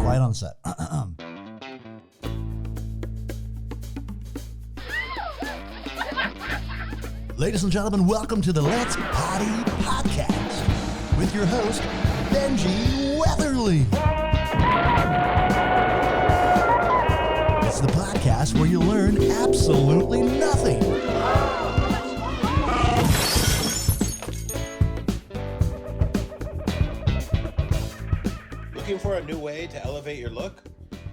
Quiet on set. Ladies and gentlemen, welcome to the Let's Poddy podcast with your host, Benji Weatherly. It's the podcast where you learn absolutely nothing. Looking for a new way to elevate your look?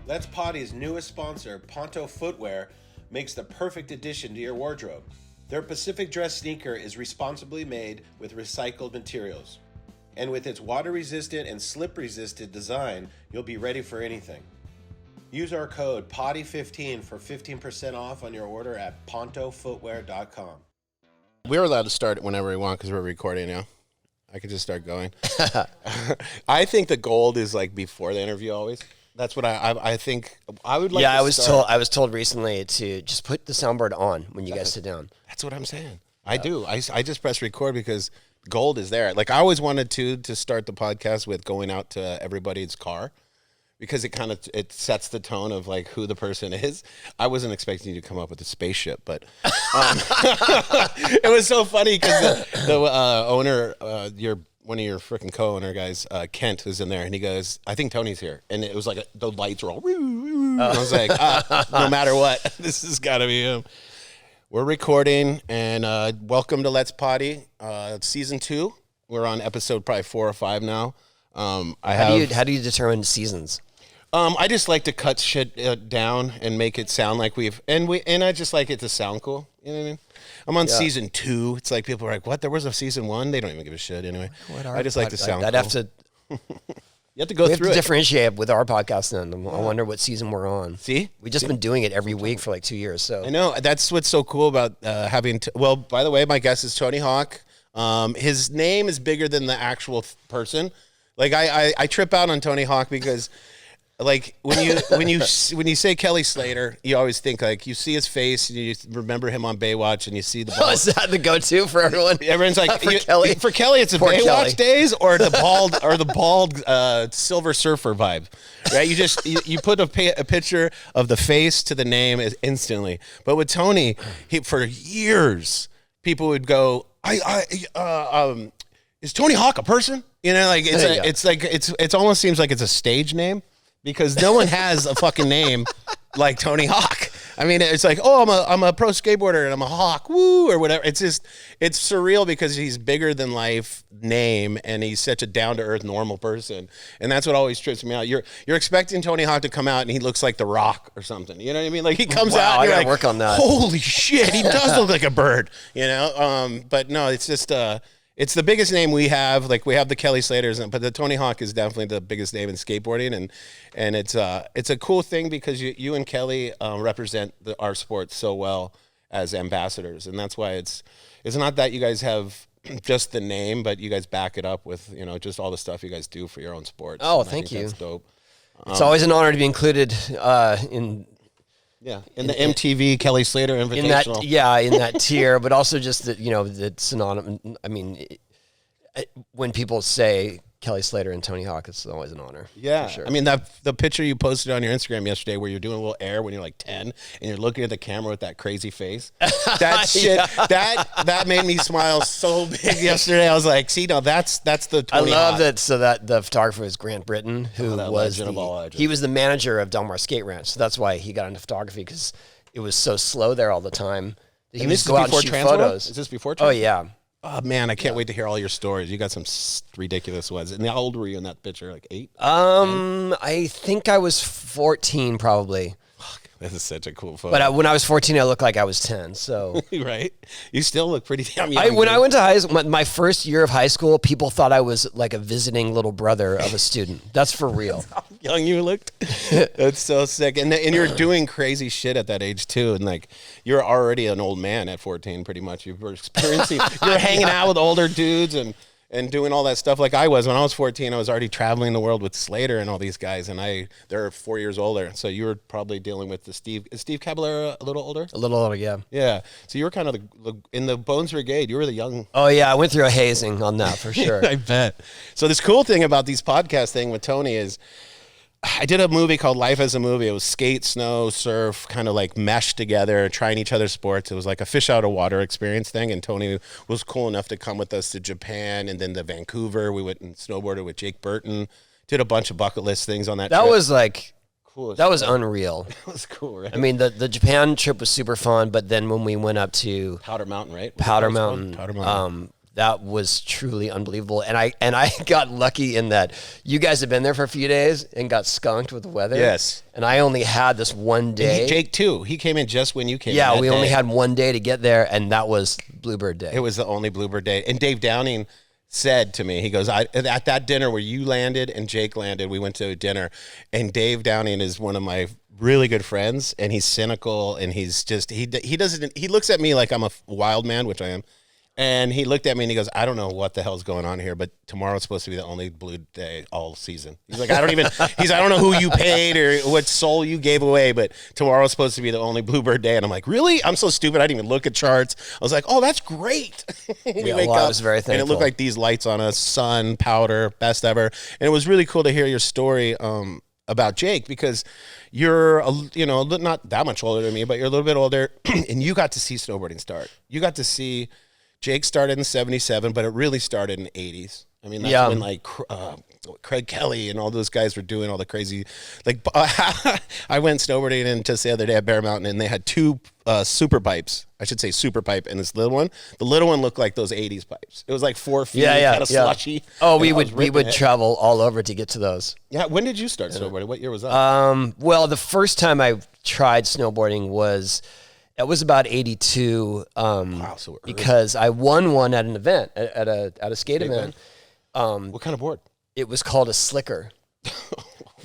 Let's Poddy's newest sponsor, Ponto Footwear, makes the perfect addition to your wardrobe. Their Pacific Dress sneaker is responsibly made with recycled materials. And with its water-resistant and slip-resistant design, you'll be ready for anything. Use our code PODDY15 for 15% off on your order at pontofootwear.com. We're allowed to start whenever we want because we're recording now. I could just start going. I think the gold is like before the interview always. That's what I think. I would like. Yeah, to I was told recently to just put the soundboard on when you guys sit down. That's what I'm saying. I do. I just press record because gold is there. Like I always wanted to start the podcast with going out to everybody's car because it sets the tone of like who the person is. I wasn't expecting you to come up with a spaceship, but it was so funny because the owner, one of your freaking co-owner guys, Kent, was in there, and he goes, I think Tony's here. And it was like the lights were all, and I was like, no matter what, this has got to be him. We're recording, and welcome to Let's Poddy, Season 2. We're on episode probably 4 or 5 now. How do you determine seasons? I just like to cut shit down and make it sound like and I just like it to sound cool. You know what I mean? I'm on season 2. It's like people are like, what? There was a season 1? They don't even give a shit anyway. I just like to sound cool. You have to go through it. We have to differentiate with our podcast then. I wonder what season we're on. See? We've just been doing it every week for like 2 years. So I know. That's what's so cool about having well, by the way, my guest is Tony Hawk. His name is bigger than the actual person. Like I trip out on Tony Hawk because like when you say Kelly Slater, you always think like you see his face and you remember him on Baywatch and you see the bald. Oh, is that the go-to for everyone? Everyone's like Kelly. For Kelly, it's the Poor Baywatch Kelly. days or the bald Silver Surfer vibe, right? You just you put a picture of the face to the name instantly. But with Tony, for years people would go, is Tony Hawk a person? You know, like it's almost seems like it's a stage name because no one has a fucking name like Tony Hawk. I mean, it's like, oh, I'm a pro skateboarder and I'm a hawk, woo, or whatever. It's just, it's surreal because he's bigger than life name and he's such a down to earth normal person, and that's what always trips me out. You're expecting Tony Hawk to come out and he looks like The Rock or something. You know what I mean? Like he comes out, and you're like, work on that. Holy shit, he does look like a bird. You know, but no, it's just it's the biggest name we have. Like we have the Kelly Slaters, but the Tony Hawk is definitely the biggest name in skateboarding, and it's a cool thing because you and Kelly represent our sport so well as ambassadors, and that's why it's not that you guys have just the name, but you guys back it up with just all the stuff you guys do for your own sports. Oh, and thank you. That's dope. It's always an honor to be included in the MTV Kelly Slater Invitational. In that tier, but also just that, the synonymous. I mean, when people say Kelly Slater and Tony Hawk, it's always an honor. Yeah, for sure. I mean the picture you posted on your Instagram yesterday, where you're doing a little air when you're like 10, and you're looking at the camera with that crazy face. That shit, that made me smile so big yesterday. I was like, see, no, that's the Tony I love Hawk. that. So that the photographer was Grant Britton, who was he was the manager of Del Mar Skate Ranch. So that's why he got into photography, because it was so slow there all the time. He would go out and shoot photos. Is this before? Oh yeah. Oh man, I can't wait to hear all your stories. You got some ridiculous ones. And how old were you in that picture? Like 8? I think I was 14 probably. This is such a cool photo. But when I was 14, I looked like I was 10. So right, you still look pretty damn young. When I went to high school, my first year of high school, people thought I was like a visiting little brother of a student. That's for real. That's how young you looked. That's so sick. And you're doing crazy shit at that age too. And like you're already an old man at 14, pretty much. You were experiencing. You're hanging out with older dudes and doing all that stuff like I was. When I was 14, I was already traveling the world with Slater and all these guys, and they're 4 years older. So you were probably dealing with is Steve Caballero a little older? A little older, yeah. Yeah. So you were kind of in the Bones Brigade, you were the young. Oh, yeah. I went through a hazing on that for sure. I bet. So this cool thing about these podcast thing with Tony is I did a movie called Life as a Movie. It was skate, snow, surf, kind of like meshed together, trying each other's sports. It was like a fish out of water experience thing. And Tony was cool enough to come with us to Japan and then to Vancouver. We went and snowboarded with Jake Burton. Did a bunch of bucket list things on that trip. That was like, cool. That was unreal. That was cool, right? I mean, the Japan trip was super fun, but then when we went up to Powder Mountain, right? Powder Mountain. That was truly unbelievable. And I got lucky in that you guys had been there for a few days and got skunked with the weather. Yes. And I only had this one day. Jake, too. He came in just when you came in. Yeah, we only had one day to get there, and that was Bluebird Day. It was the only Bluebird Day. And Dave Downing said to me, he goes, at that dinner where you landed and Jake landed, we went to a dinner, and Dave Downing is one of my really good friends, and he's cynical, and he's just, he looks at me like I'm a wild man, which I am. And he looked at me and he goes, I don't know what the hell's going on here, but tomorrow's supposed to be the only blue day all season. He's like, I don't know who you paid or what soul you gave away, but tomorrow's supposed to be the only Bluebird Day. And I'm like, really? I'm so stupid. I didn't even look at charts. I was like, oh, that's great. I was very thankful. And it looked like these lights on us, sun, powder, best ever. And it was really cool to hear your story about Jake, because you're, not that much older than me, but you're a little bit older, and you got to see snowboarding start. You got to see Jake started in 77, but it really started in the 80s. I mean, that's when like Craig Kelly and all those guys were doing all the crazy, like I went snowboarding in just the other day at Bear Mountain, and they had two super pipes. I should say super pipe and this little one. The little one looked like those 80s pipes. It was like 4 feet, kind of slushy. Oh, we would travel all over to get to those. Yeah. When did you start snowboarding? What year was that? Well, the first time I tried snowboarding was about 82. Wow, so early. Because I won one at an event, at a skate event. What kind of board? It was called a slicker.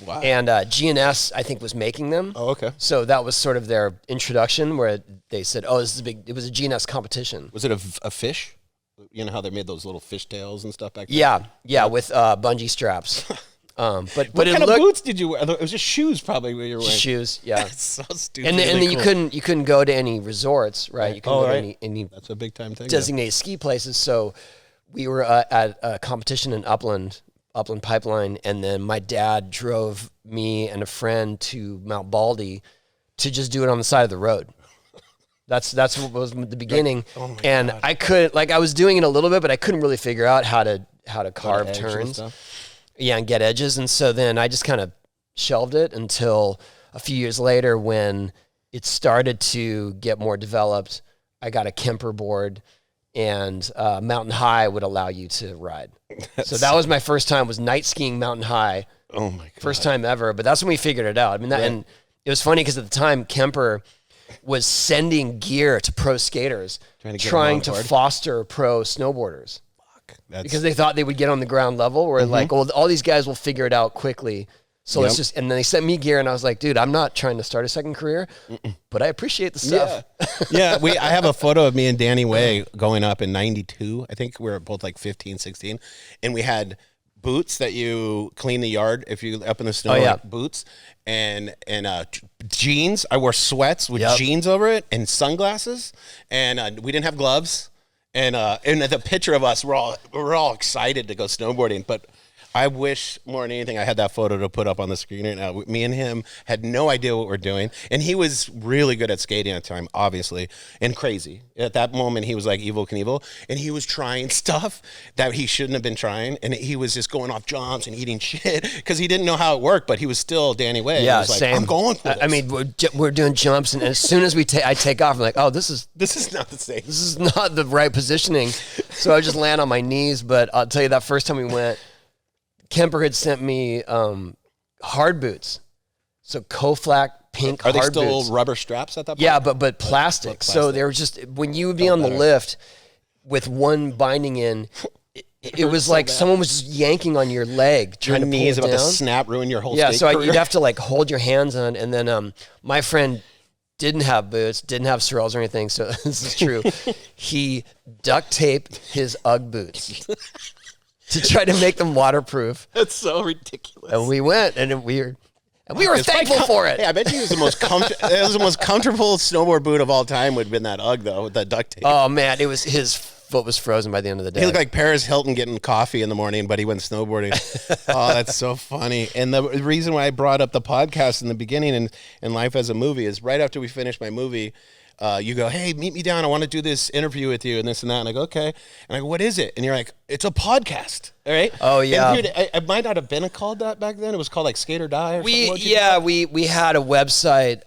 Wow. And GNS, I think, was making them. Oh, okay. So that was sort of their introduction, where they said, oh, this is big. It was a GNS competition. Was it a fish? You know how they made those little fish tails and stuff back then? Yeah, with bungee straps. But what kind of boots did you wear? It was just shoes, probably, where you were wearing. Shoes, yeah. That's so stupid. And then you couldn't go to any resorts, right? You couldn't go to any that's a big time thing. Designated ski places. So we were at a competition in Upland Pipeline, and then my dad drove me and a friend to Mount Baldy to just do it on the side of the road. That's what was the beginning. Oh and God. I was doing it a little bit, but I couldn't really figure out how to carve turns. Yeah, and get edges. And so then I just kind of shelved it until a few years later, when it started to get more developed. I got a Kemper board, and Mountain High would allow you to ride. So that was my first time, was night skiing Mountain High. Oh my God. First time ever, but that's when we figured it out. I mean, and it was funny because at the time Kemper was sending gear to pro skaters, trying to foster pro snowboarders. Because they thought they would get on the ground level, where like, well, all these guys will figure it out quickly. So let's just, and then they sent me gear, and I was like, dude, I'm not trying to start a second career, but I appreciate the stuff. Yeah. I have a photo of me and Danny Way going up in 92. I think we were both like 15, 16. And we had boots that you clean the yard if you up in the snow, boots, and jeans. I wore sweats with jeans over it, and sunglasses. And we didn't have gloves. And the picture of us, we're all excited to go snowboarding. But I wish more than anything I had that photo to put up on the screen right now. Me and him had no idea what we're doing. And he was really good at skating at the time, obviously, and crazy. At that moment, he was like Evel Knievel. And he was trying stuff that he shouldn't have been trying. And he was just going off jumps and eating shit because he didn't know how it worked. But he was still Danny Way. Yeah, he was like, same. I'm going for this. I mean, we're doing jumps. And as soon as I take off, I'm like, oh, this is not the same. This is not the right positioning. So I just land on my knees. But I'll tell you, that first time we went, Kemper had sent me hard boots, so Koflak pink hard boots. Are they still rubber straps at that point? Yeah, but plastic. So they were just, when you would be on the lift with one binding in, it was like someone was just yanking on your leg, trying to pull it down. Your knees about to snap, ruin your whole skate career. You'd have to like hold your hands on, and then my friend didn't have boots, didn't have Sorels or anything, so this is true. He duct taped his Ugg boots to try to make them waterproof. That's so ridiculous. And we went, and we were thankful for it. Hey, I bet you it was the most comfortable snowboard boot of all time would have been that Ugg, though, with that duct tape. Oh, man, it was his foot was frozen by the end of the day. He looked like Paris Hilton getting coffee in the morning, but he went snowboarding. Oh, that's so funny. And the reason why I brought up the podcast in the beginning and Life as a Movie is right after we finished my movie, you go, hey, meet me down. I want to do this interview with you and this and that. And I go, okay. And I go, what is it? And you're like, it's a podcast. All right. Oh, yeah. And dude, it might not have been called that back then. It was called like Skate or Die or something. We had a website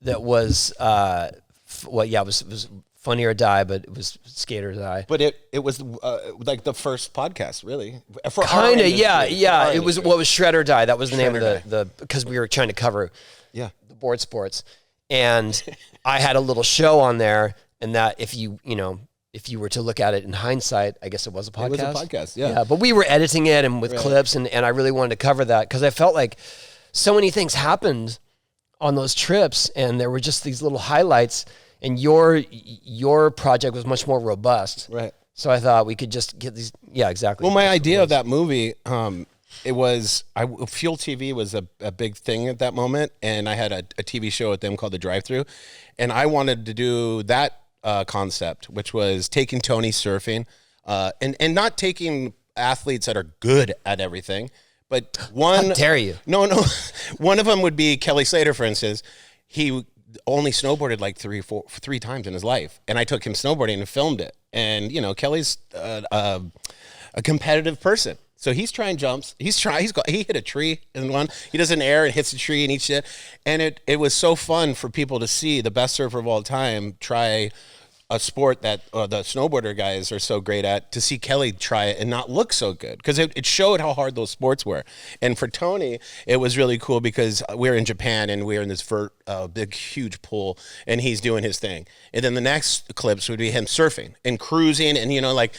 that was, it was Funny or Die, but it was Skate or Die. But it was like the first podcast, really. Kind of, yeah. It was what was Shred or Die. That was the name of the because we were trying to cover the board sports. And I had a little show on there, and that if you were to look at it in hindsight, I guess it was a podcast. It was a podcast, yeah. But we were editing it and with clips, and I really wanted to cover that because I felt like so many things happened on those trips, and there were just these little highlights, and your project was much more robust. Right. So I thought we could just get these. Yeah, exactly. Well, my idea of that movie, it was Fuel TV was a big thing at that moment, and I had a TV show with them called The Drive-Thru, and I wanted to do that concept, which was taking Tony surfing, and not taking athletes that are good at everything, but one. How dare you? No, one of them would be Kelly Slater, for instance. He only snowboarded like three times in his life, and I took him snowboarding and filmed it. And Kelly's a competitive person. So he's trying jumps. He hit a tree in one. He does an air and hits a tree and eats shit. And it was so fun for people to see the best surfer of all time try a sport that the snowboarder guys are so great at, to see Kelly try it and not look so good, because it showed how hard those sports were. And for Tony, it was really cool because we're in Japan and we're in this big, huge pool, and he's doing his thing. And then the next clips would be him surfing and cruising, and like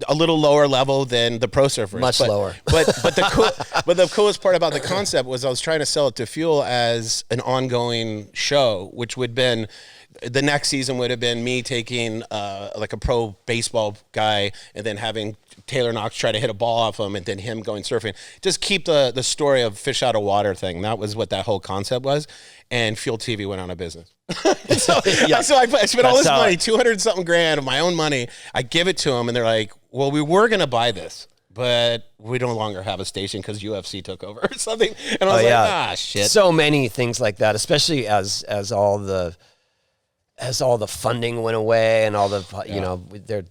a little lower level than the pro surfers. Much lower. But the coolest part about the concept was I was trying to sell it to Fuel as an ongoing show, which would have been. The next season would have been me taking like a pro baseball guy and then having Taylor Knox try to hit a ball off him and then him going surfing. Just keep the story of fish out of water thing. That was what that whole concept was. And Fuel TV went out of business. So I spent all this money, 200-something grand of my own money. I give it to them, and they're like, well, we were going to buy this, but we no longer have a station because UFC took over or something. And I was shit. So many things like that, especially as all the funding went away and all the, they're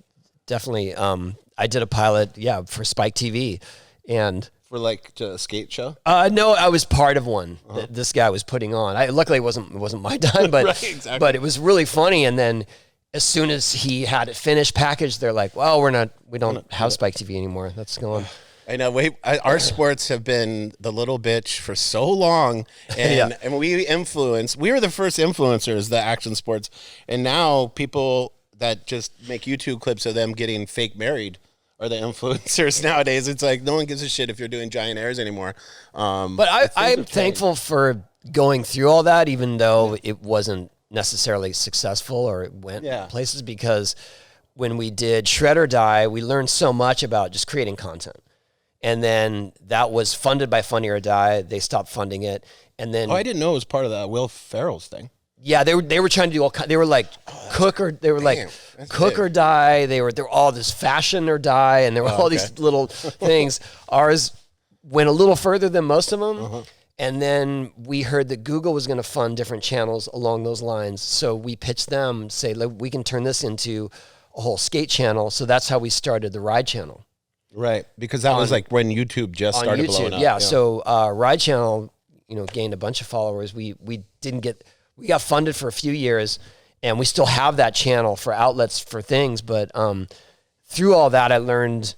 definitely, I did a pilot, for Spike TV, and for like a skate show. No, I was part of one that this guy was putting on. Luckily it wasn't my time, but right, exactly. But it was really funny. And then as soon as he had it finished packaged, they're like, well, we don't have Spike TV anymore. That's gone. I know. Our sports have been the little bitch for so long, and we were the first influencers, the action sports, and now people that just make YouTube clips of them getting fake married are the influencers nowadays. It's like no one gives a shit if you're doing giant airs anymore. But I'm thankful for going through all that, even though it wasn't necessarily successful or it went places, because when we did Shred or Die, we learned so much about just creating content. And then that was funded by Funny or Die. They stopped funding it. And then I didn't know it was part of the Will Ferrell's thing. Yeah, they were trying to do all. They were like cook or die. They were all this fashion or die, and there were all these little things. Ours went a little further than most of them. And then we heard that Google was going to fund different channels along those lines. So we pitched them, say, we can turn this into a whole skate channel. So that's how we started the Ride channel. Right, because that was like when YouTube just started blowing up. Yeah, so Ride Channel, gained a bunch of followers. We got funded for a few years, and we still have that channel for outlets for things. But through all that, I learned,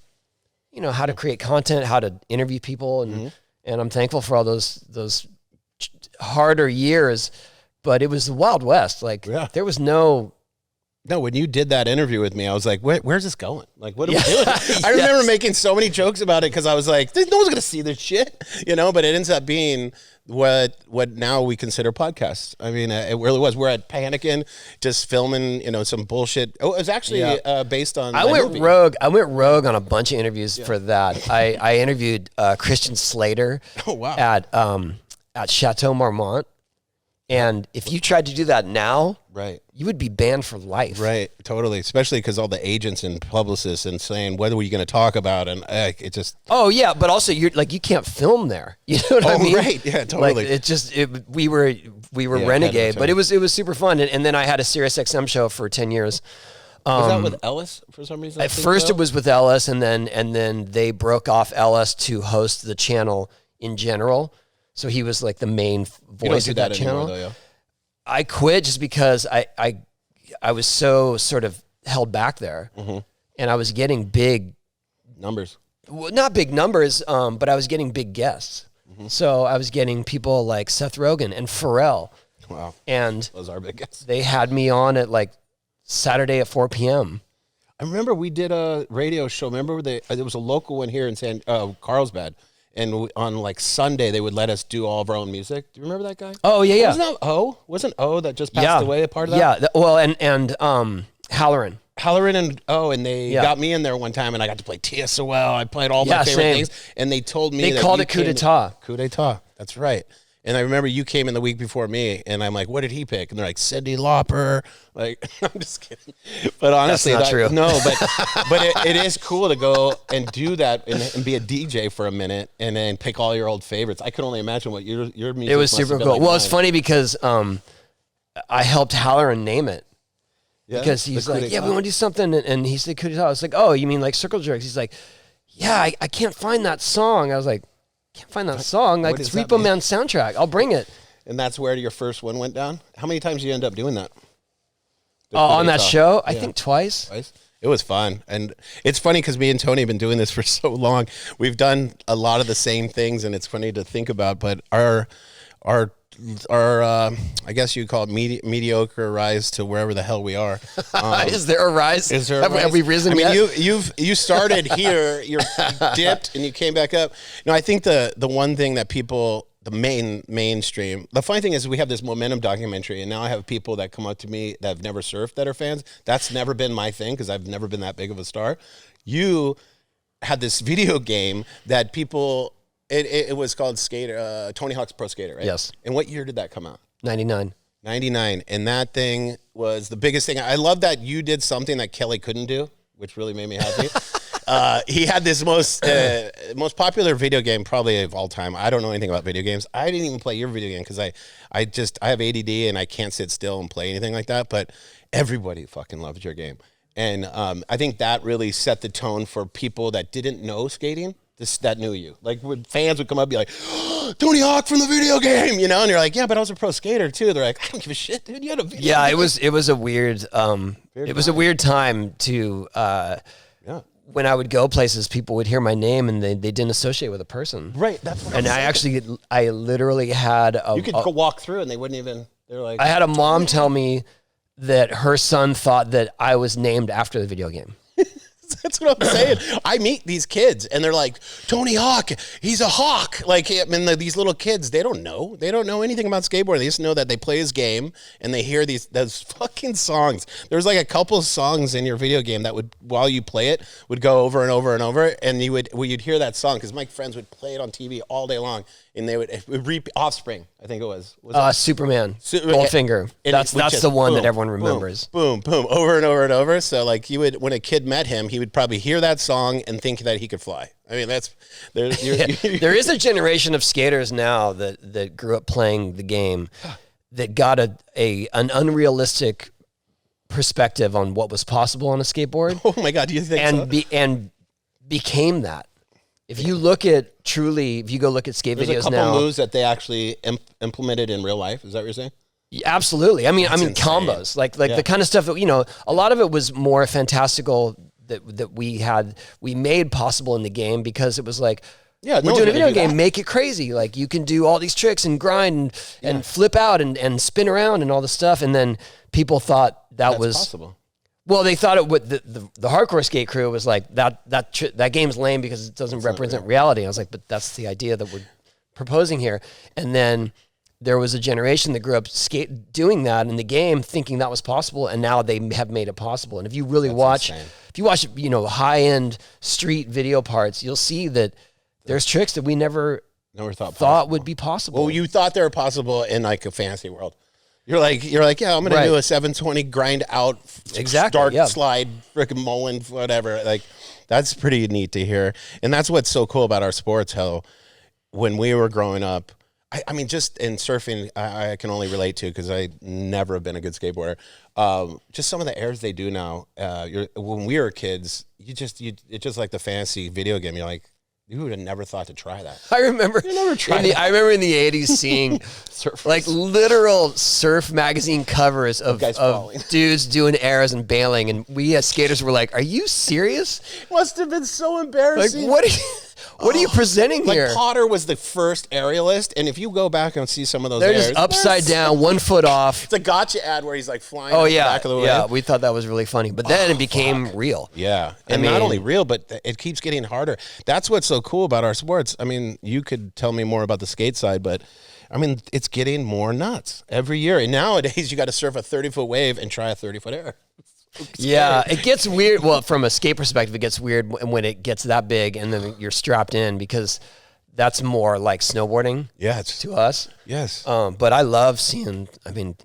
how to create content, how to interview people, and I'm thankful for all those harder years. But it was the Wild West. There was no. No, when you did that interview with me, I was like, where's this going? Like, what are we doing? I remember making so many jokes about it because I was like, no one's going to see this shit, but it ends up being what now we consider podcasts. I mean, it really was. We're at Panikin just filming, some bullshit. Oh, it was actually based on I went rogue on a bunch of interviews for that. I interviewed Christian Slater at Chateau Marmont. And if you tried to do that now, right, you would be banned for life. Right, totally. Especially because all the agents and publicists and saying, what are we going to talk about? And it just... Oh, yeah, but also you can't film there. You know what I mean? Right, yeah, totally. Like, we were renegade, but it was super fun. And then I had a Sirius XM show for 10 years. Was that with Ellis for some reason? At first it was with Ellis, and then they broke off Ellis to host the channel in general. So he was like the main voice of that channel. Anymore, though, yeah. I quit just because I was so sort of held back there, and I was getting big numbers. Well, not big numbers, but I was getting big guests. So I was getting people like Seth Rogen and Pharrell. Wow. And those are big guests. They had me on at like Saturday at 4 p.m. I remember we did a radio show. Remember there was a local one here in Carlsbad. And on like Sunday, they would let us do all of our own music. Do you remember that guy? Oh, yeah, yeah. Wasn't O that just passed away a part of that? Yeah, well, and Halloran. And they got me in there one time, and I got to play TSOL. I played all my favorite things, and they told me they called it coup d'etat. Coup d'etat. That's right. And I remember you came in the week before me, and I'm like, "What did he pick?" And they're like, "Cyndi Lauper." Like, I'm just kidding. But honestly, that's not true. No, but it is cool to go and do that and be a DJ for a minute, and then pick all your old favorites. I could only imagine what your music. It was super cool. Well, it's funny because I helped Halloran name it. Yeah, because he's like, we want to do something, and he said coup d'etat. I was like, oh, you mean like Circle Jerks? He's like, yeah, I can't find that song. I was like, can't find that song. Like, it's Repo Man soundtrack. I'll bring it. And that's where your first one went down? How many times did you end up doing that? On that show? I think twice. It was fun. And it's funny because me and Tony have been doing this for so long. We've done a lot of the same things, and it's funny to think about. But our I guess you'd call it mediocre rise to wherever the hell we are. Is there a rise? Have we risen yet? You started here, you dipped, and you came back up. No, I think the one thing that people, the mainstream, the funny thing is we have this momentum documentary, and now I have people that come up to me that have never surfed that are fans. That's never been my thing because I've never been that big of a star. You had this video game that people... It was called Skater, Tony Hawk's Pro Skater, right? Yes. And what year did that come out? 99. 99. And that thing was the biggest thing. I love that you did something that Kelly couldn't do, which really made me happy. He had this most popular video game probably of all time. I don't know anything about video games. I didn't even play your video game because I have ADD and I can't sit still and play anything like that. But everybody fucking loved your game. And I think that really set the tone for people that didn't know skating. That knew you. Like, when fans would come up and be like, oh, Tony Hawk from the video game, you know? And you're like, yeah, but I was a pro skater too. They're like, I don't give a shit, dude. You had a video game. It was a weird weird time to when I would go places, people would hear my name and they didn't associate with a person. Right. That's what and I literally had you could go walk through and they wouldn't even, they're like, I had a mom tell me that her son thought that I was named after the video game. That's what I'm saying. I meet these kids and they're like, Tony Hawk, he's a hawk. Like, I mean, these little kids, they don't know anything about skateboarding. They just know that they play his game and they hear those fucking songs. There's like a couple of songs in your video game that would, while you play it, would go over and over and over. And you'd hear that song because my friends would play it on TV all day long. And they would repeat Offspring, I think it was Superman, Goldfinger. That's the one that everyone remembers. Boom, boom, over and over and over. So like when a kid met him, he would probably hear that song and think that he could fly. I mean, there is a generation of skaters now that grew up playing the game that got an unrealistic perspective on what was possible on a skateboard. Oh my God, do you think and became that. If you go look at skate There's videos now, a couple moves that they actually implemented in real life. Is that what you're saying? Yeah, absolutely. I mean, combos, like the kind of stuff that, a lot of it was more fantastical that we made possible in the game because it was like, we're doing a video game, make it crazy. Like you can do all these tricks and grind and flip out and spin around and all this stuff. And then people thought that was possible. Well, they thought it would. The hardcore skate crew was like that game's lame because it doesn't represent reality. I was like, but that's the idea that we're proposing here. And then there was a generation that grew up doing that in the game, thinking that was possible, and now they have made it possible. And if you really watch high end street video parts, you'll see that there's tricks that we never Never thought would be possible. Well, you thought they were possible in like a fantasy world. You're like, yeah, I'm gonna do a 720 grind out, start slide, frickin' mullen, whatever. Like, that's pretty neat to hear, and that's what's so cool about our sports. How when we were growing up, I mean, just in surfing, I can only relate to because I never have been a good skateboarder. Just some of the airs they do now. When we were kids, it's just like the fantasy video game. You're like, you would have never thought to try that. I remember. I remember in the '80s seeing like literal surf magazine covers of dudes doing airs and bailing, and we as skaters were like, "Are you serious?" Must have been so embarrassing. Like, what are you presenting here? Like Potter was the first aerialist, and if you go back and see some of those, they're just upside down, 1 foot off. It's a gotcha ad where he's like flying. Oh yeah, the back of the wave. Yeah. We thought that was really funny, but then it became real. Yeah, and not only real, but it keeps getting harder. That's what's so cool about our sports. I mean, you could tell me more about the skate side, but I mean, it's getting more nuts every year. And nowadays, you got to surf a 30-foot wave and try a 30-foot air. Yeah, it gets weird. Well, from a skate perspective, it gets weird when it gets that big and then you're strapped in because that's more like snowboarding. Yeah, to us. Yes. But I love seeing. I mean,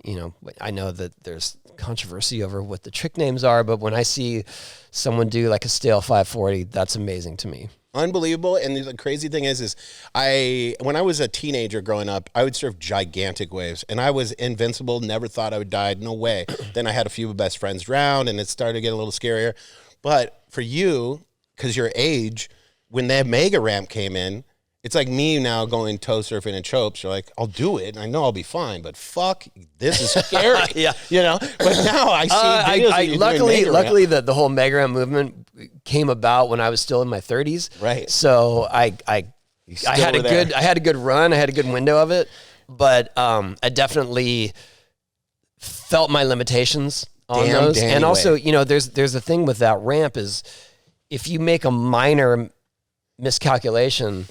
I know that there's controversy over what the trick names are, but when I see someone do like a stale 540, that's amazing to me. Unbelievable. And the crazy thing is when I was a teenager growing up, I would surf gigantic waves and I was invincible, never thought I would die, no way. Then I had a few best friends drown and it started to get a little scarier. But for you, because your age, when that mega ramp came in, it's like me now going toe surfing in chopes. You're like, I'll do it and I know I'll be fine, but fuck, this is scary. Yeah. But now I see videos luckily the whole mega ramp movement came about when I was still in my 30s. Right. So I had a good run. I had a good window of it, but I definitely felt my limitations on those. And also, there's a thing with that ramp is if you make a minor miscalculation,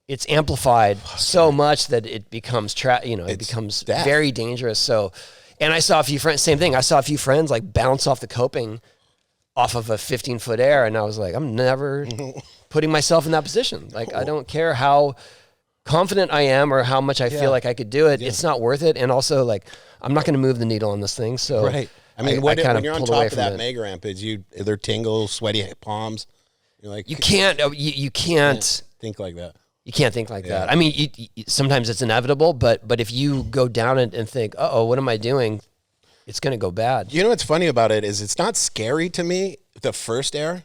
it's amplified so much that it becomes very dangerous. So, and I saw a few friends, same thing. I saw a few friends like bounce off the coping off of a 15-foot air. And I was like, I'm never putting myself in that position. Like, I don't care how confident I am or how much I feel like I could do it. Yeah. It's not worth it. And also like, I'm not going to move the needle on this thing. So right. I mean, when you're on top of that mega ramp, they're tingle, sweaty palms. You're like, you can't think like that. You can't think like that. I mean, sometimes it's inevitable, but if you go down it and think, what am I doing? It's going to go bad. You know what's funny about it is it's not scary to me, the first air.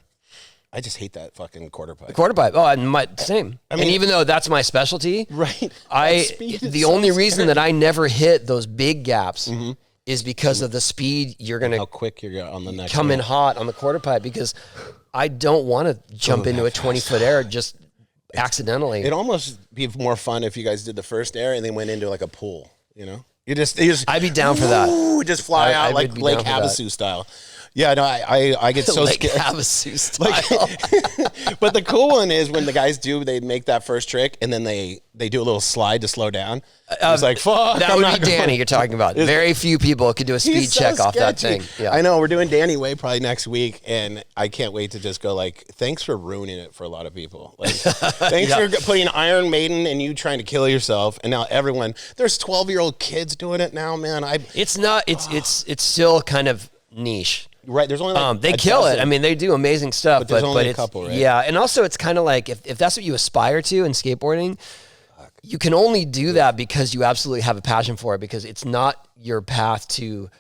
I just hate that fucking quarter pipe. The quarter pipe. Oh, and same. I mean, and even though that's my specialty, right? The only reason that I never hit those big gaps is because of the speed you're going to... How quick you're on the next come in hot on the quarter pipe because I don't want to jump into a 20-foot air just... accidentally. It'd almost be more fun if you guys did the first air and then went into like a pool, You just I'd be down for that. Just fly out like Lake Havasu style. Yeah, no, I get so Lake scared. Havasu style. But the cool one is when the guys they make that first trick and then they do a little slide to slow down. It's like, fuck. That would be Danny you're talking about. Very few people could do a speed check off that thing. Yeah. I know. We're doing Danny Way probably next week, and I can't wait to just go like, thanks for ruining it for a lot of people. Like, thanks for putting Iron Maiden and you trying to kill yourself, and now there's 12-year-old kids doing it now, man. It's still kind of niche. Right, there's only they kill it. I mean, they do amazing stuff, but there's only a couple, right? Yeah, and also it's kind of like if that's what you aspire to in skateboarding, you can only do that because you absolutely have a passion for it because it's not your path to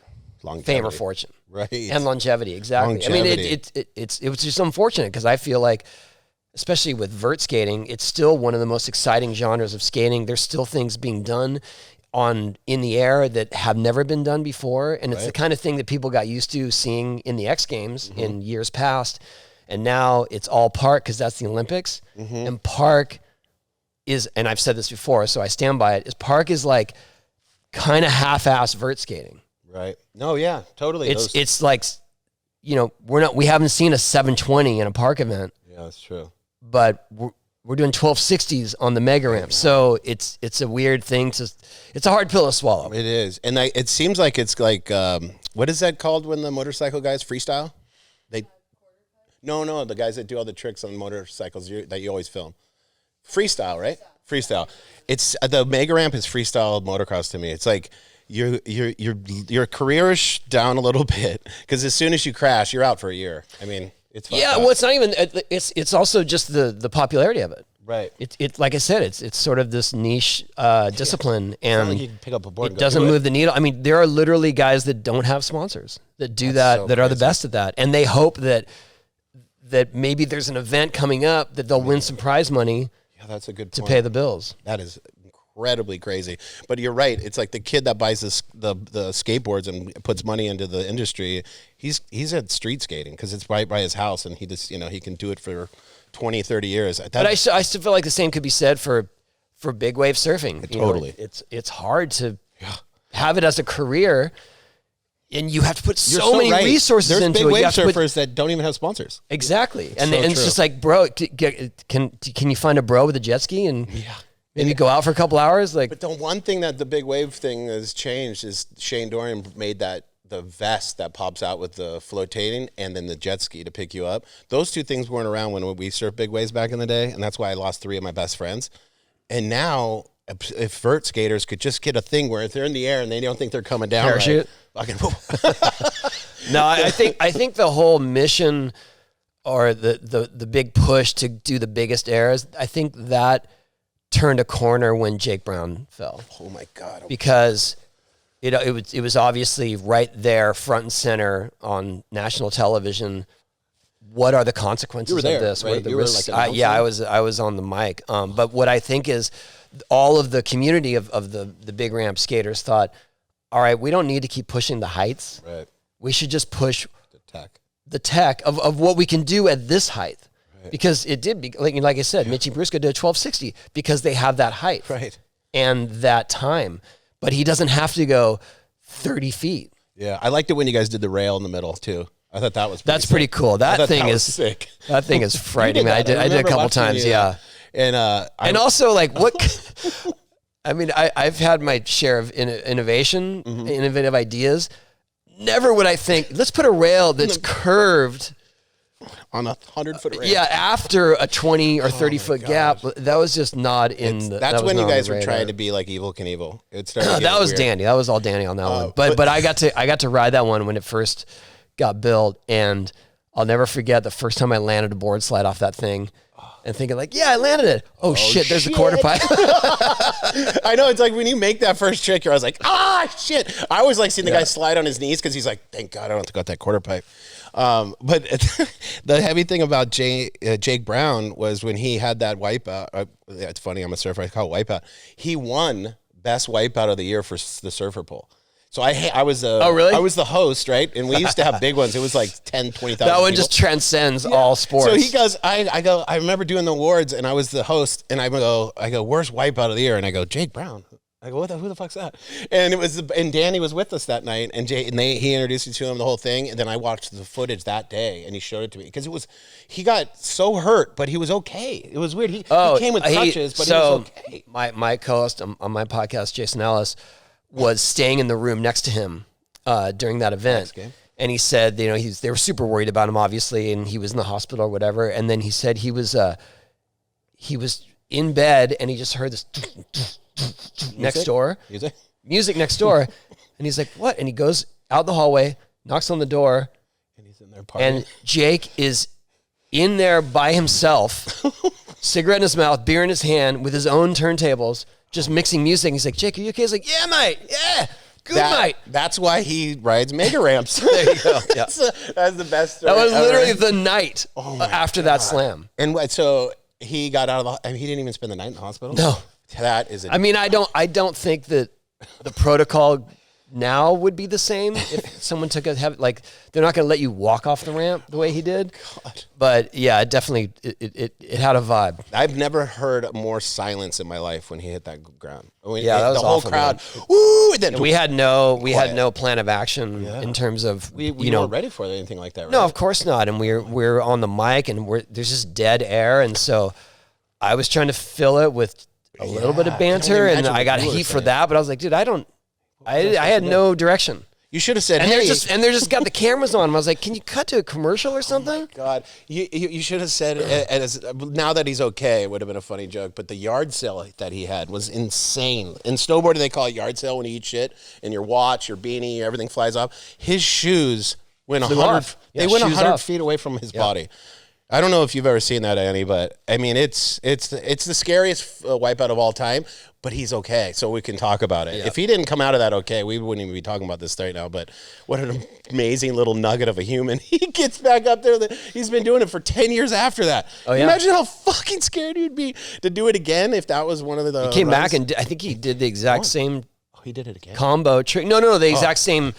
fame or fortune, right? And longevity, exactly. Longevity. I mean, it was just unfortunate because I feel like, especially with vert skating, it's still one of the most exciting genres of skating. There's still things being done in the air that have never been done before. And it's the kind of thing that people got used to seeing in the X Games in years past. And now it's all park because that's the Olympics. And park is, and I've said this before, so I stand by it, park is like kind of half-ass vert skating. Right. No, yeah, totally. It's like, we haven't seen a 720 in a park event. Yeah, that's true. But we're doing 1260s on the mega ramp. So it's a weird thing it's a hard pill to swallow. It is. And it seems like it's like, what is that called when the motorcycle guys freestyle? No, the guys that do all the tricks on motorcycles that you always film. Freestyle, right? Freestyle. It's the mega ramp is freestyle motocross to me. It's like your career-ish down a little bit because as soon as you crash, you're out for a year. I mean, it's well, it's not even. It's also just the popularity of it. Right. It like I said, it's sort of this niche discipline, and like you can pick up a board it doesn't move the needle. I mean, there are literally guys that don't have sponsors that do that are the best at that, and they hope that maybe there's an event coming up that they'll win some prize money. Yeah, that's a good point. To pay the bills. That is incredibly crazy. But you're right. It's like the kid that buys the skateboards and puts money into the industry. He's at street skating because it's right by his house, and he just he can do it for 20, 30 years. But I still feel like the same could be said for big wave surfing. Totally. It's hard to have it as a career, and you have to put so many resources into it. There's big wave surfers that don't even have sponsors. Exactly. And it's just like, bro, can you find a bro with a jet ski and maybe go out for a couple hours? But the one thing that the big wave thing has changed is Shane Dorian made the vest that pops out with the flotating and then the jet ski to pick you up. Those two things weren't around when we surfed big waves back in the day, and that's why I lost 3 of my best friends. And now, if vert skaters could just get a thing where if they're in the air and they don't think they're coming down, parachute. No, I think the whole mission or the big push to do the biggest airs, I think that turned a corner when Jake Brown fell. Oh my God! Because it was obviously right there, front and center on national television. What are the consequences of this? Right? What are the you risks? were like I was on the mic. But what I think is all of the community of the big ramp skaters thought, all right, we don't need to keep pushing the heights. Right. We should just push the tech of what we can do at this height. Right. Because it did, like I said, Mitchie Brusco did a 1260 because they have that height. Right. And that time. But he doesn't have to go 30 feet. Yeah, I liked it when you guys did the rail in the middle too. I thought that was pretty cool. That thing is sick. That thing is frightening. I did a couple times. Yeah. And also like what? I mean, I've had my share of innovation, innovative ideas. Never would I think, let's put a rail that's curved on a 100-foot rail. Yeah, after a 20 or 30-foot gap. That was just not in the. That's when you guys were trying to be like Evel Knievel. It started. That was weird. Danny. That was all Danny on that one. But I got to ride that one when it first got built, and I'll never forget the first time I landed a board slide off that thing. And thinking like, yeah, I landed it. Oh shit, there's a quarter pipe. I know, it's like when you make that first trick, I was like, shit. I always like seeing the guy slide on his knees because he's like, thank God I don't have to got that quarter pipe. But the heavy thing about Jake Brown was when he had that wipeout. It's funny, I'm a surfer, I call it wipeout. He won best wipeout of the year for the surfer pole. So I was really? I was the host, right? And we used to have big ones. It was like 10, 20,000 That one people. just transcends all sports. So he goes, I remember doing the awards, and I was the host, and I go, worst wipeout of the year? And I go, Jake Brown. I go, who the fuck's that? And and Danny was with us that night, and he introduced me to him, the whole thing, and then I watched the footage that day, and he showed it to me because he got so hurt, but he was okay. It was weird. He came with crutches, but he was okay. My co-host on my podcast, Jason Ellis, was staying in the room next to him during that event. And he said, they were super worried about him, obviously, and he was in the hospital or whatever. And then he said he was in bed, and he just heard this next door. Music next door. And he's like, what? And he goes out the hallway, knocks on the door, and he's in there partying. And Jake is in there by himself, cigarette in his mouth, beer in his hand, with his own turntables, just mixing music. He's like, Jake, are you okay? He's like, yeah, mate. Yeah. Good, mate. That's why he rides mega ramps. There you go. Yeah. That's the best story That was ever. literally the night after that slam. And so he got out of he didn't even spend the night in the hospital? No. That is I mean, I don't think that the protocol now would be the same if someone took they're not going to let you walk off the ramp the way he did. God. But yeah, it definitely it had a vibe. I've never heard more silence in my life when he hit that ground. That was the whole awful, crowd. Man. Woo! And then we had no plan of action in terms of we weren't ready for anything like that. Right? No, of course not. And we're on the mic, and there's just dead air, and so I was trying to fill it with a little bit of banter, and I got heat for that. But I was like, dude, I had no direction. You should have said, And hey. they're just got the cameras on him. I was like, can you cut to a commercial or something? God, you should have said, now that he's okay, it would have been a funny joke, but the yard sale that he had was insane. In snowboarding, they call it yard sale when you eat shit, and your watch, your beanie, everything flies off. His shoes went 100, they went 100 feet away from his body. I don't know if you've ever seen that, Annie, but I mean, it's the scariest wipeout of all time. But he's okay, so we can talk about it. Yep. If he didn't come out of that okay, we wouldn't even be talking about this right now. But what an amazing little nugget of a human. He gets back up there. He's been doing it for 10 years after that. Oh, yeah. Imagine how fucking scared you'd be to do it again if that was one of the. He came back and I think he did the exact same. Oh, he did it again. Combo trick. No, the exact same.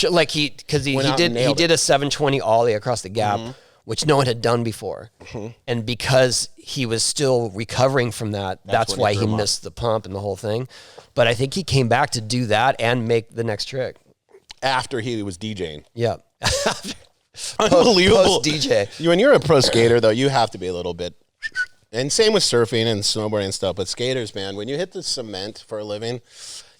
Like he did a 720 ollie across the gap. Mm-hmm. Which no one had done before. Mm-hmm. And because he was still recovering from that, that's why he missed the pump and the whole thing. But I think he came back to do that and make the next trick. After he was DJing. Yeah. Unbelievable. Post DJ. When you're a pro skater, though, you have to be a little bit... And same with surfing and snowboarding and stuff. But skaters, man, when you hit the cement for a living,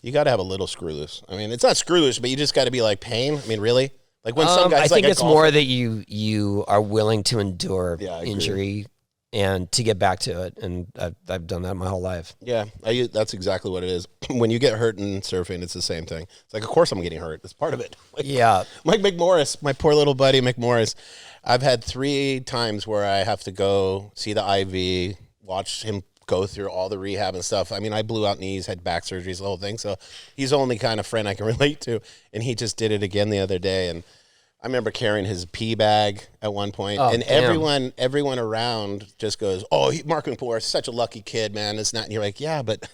you got to have a little screw loose. I mean, it's not screw loose, but you just got to be like, pain? I mean, really? Like when some guys, I think it's more that you are willing to endure injury and to get back to it, and I've done that my whole life. Yeah, that's exactly what it is. When you get hurt in surfing, it's the same thing. It's like, of course I'm getting hurt. It's part of it. Like McMorris, my poor little buddy McMorris. I've had 3 times where I have to go see the IV, watch him go through all the rehab and stuff. I mean, I blew out knees, had back surgeries, the whole thing. So he's the only kind of friend I can relate to. And he just did it again the other day. And I remember carrying his pee bag at one point. And everyone around just goes, oh, Mark McMorris, such a lucky kid, man. It's not. And you're like, yeah, but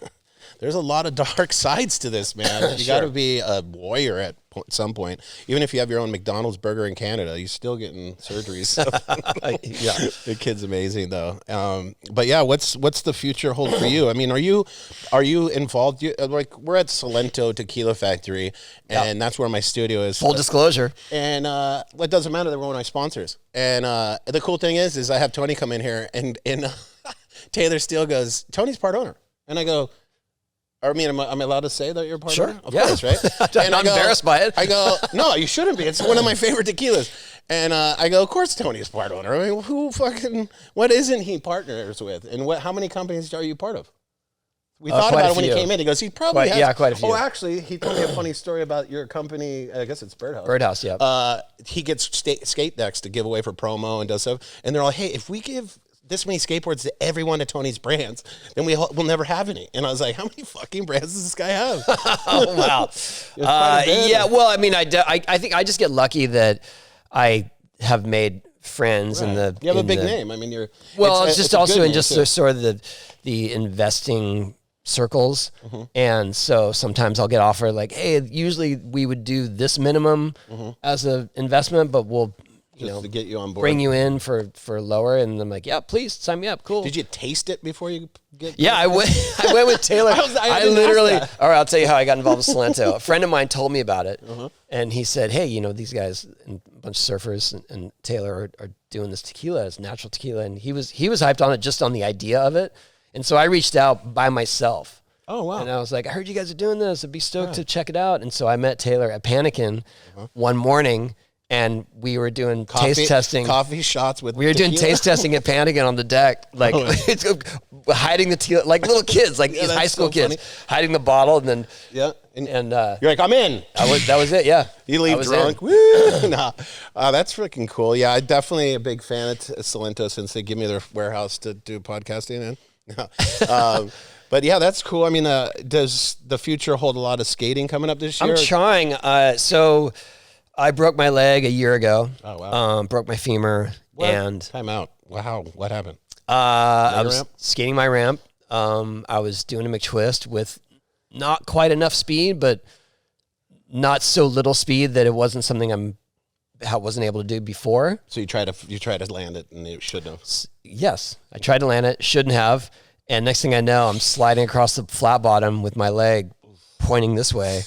there's a lot of dark sides to this, man. You got to be a warrior at some point. Even if you have your own McDonald's burger in Canada, you're still getting surgeries. Yeah, the kid's amazing though. But yeah, what's the future hold for you? I mean, are you involved? Like we're at Salento Tequila Factory, and that's where my studio is. Full disclosure. And it doesn't matter. They're one of my sponsors. And the cool thing is I have Tony come in here, and Taylor Steele goes, Tony's part owner, and I go. I mean, am I allowed to say that you're part owner? Of course, right? I'm not embarrassed by it. I go, no, you shouldn't be. It's one of my favorite tequilas. And I go, of course Tony is part owner. I mean, what isn't he partners with? And how many companies are you part of? We thought about it when he came in. He goes, he probably has. Yeah, quite a few. Oh, actually, he told me a funny story about your company. I guess it's Birdhouse. Birdhouse, yeah. He gets skate decks to give away for promo and does stuff. And they're all, hey, if we give this many skateboards to every one of Tony's brands, then we'll never have any. And I was like, how many fucking brands does this guy have? Oh, wow. Yeah, well, I mean, I think I just get lucky that I have made friends in the... You have a big name. I mean, you're... Well, it's just also in just sort of the investing circles. Mm-hmm. And so sometimes I'll get offered like, hey, usually we would do this minimum as an investment, but we'll... to get you on board, bring you in for lower, and I'm like, yeah, please sign me up. Cool. Did you taste it before you get? Yeah, I went with Taylor. I literally. All right, I'll tell you how I got involved with Salento. A friend of mine told me about it, and he said, hey, these guys and a bunch of surfers and Taylor are doing this tequila, it's natural tequila, and he was hyped on it just on the idea of it, and so I reached out by myself. Oh, wow. And I was like, I heard you guys are doing this. I'd be stoked to check it out. And so I met Taylor at Panikin one morning. And we were doing taste testing. Coffee shots with We were tequila. doing taste testing at Panikin on the deck. Like, hiding the tequila, like little kids, like these high school kids, hiding the bottle. And then, and you're like, I'm in. That was it, yeah. You leave drunk. Woo! Nah. That's freaking cool. Yeah, I'm definitely a big fan of Salento since they give me their warehouse to do podcasting in. But yeah, that's cool. I mean, does the future hold a lot of skating coming up this year? I'm trying. So... I broke my leg a year ago. Oh, wow. Broke my femur. What? And time out. Wow. What happened? I was skating my ramp. I was doing a McTwist with not quite enough speed, but not so little speed that it wasn't something I wasn't able to do before. So you tried to land it and you shouldn't have. Yes. I tried to land it, shouldn't have. And next thing I know, I'm sliding across the flat bottom with my leg pointing this way.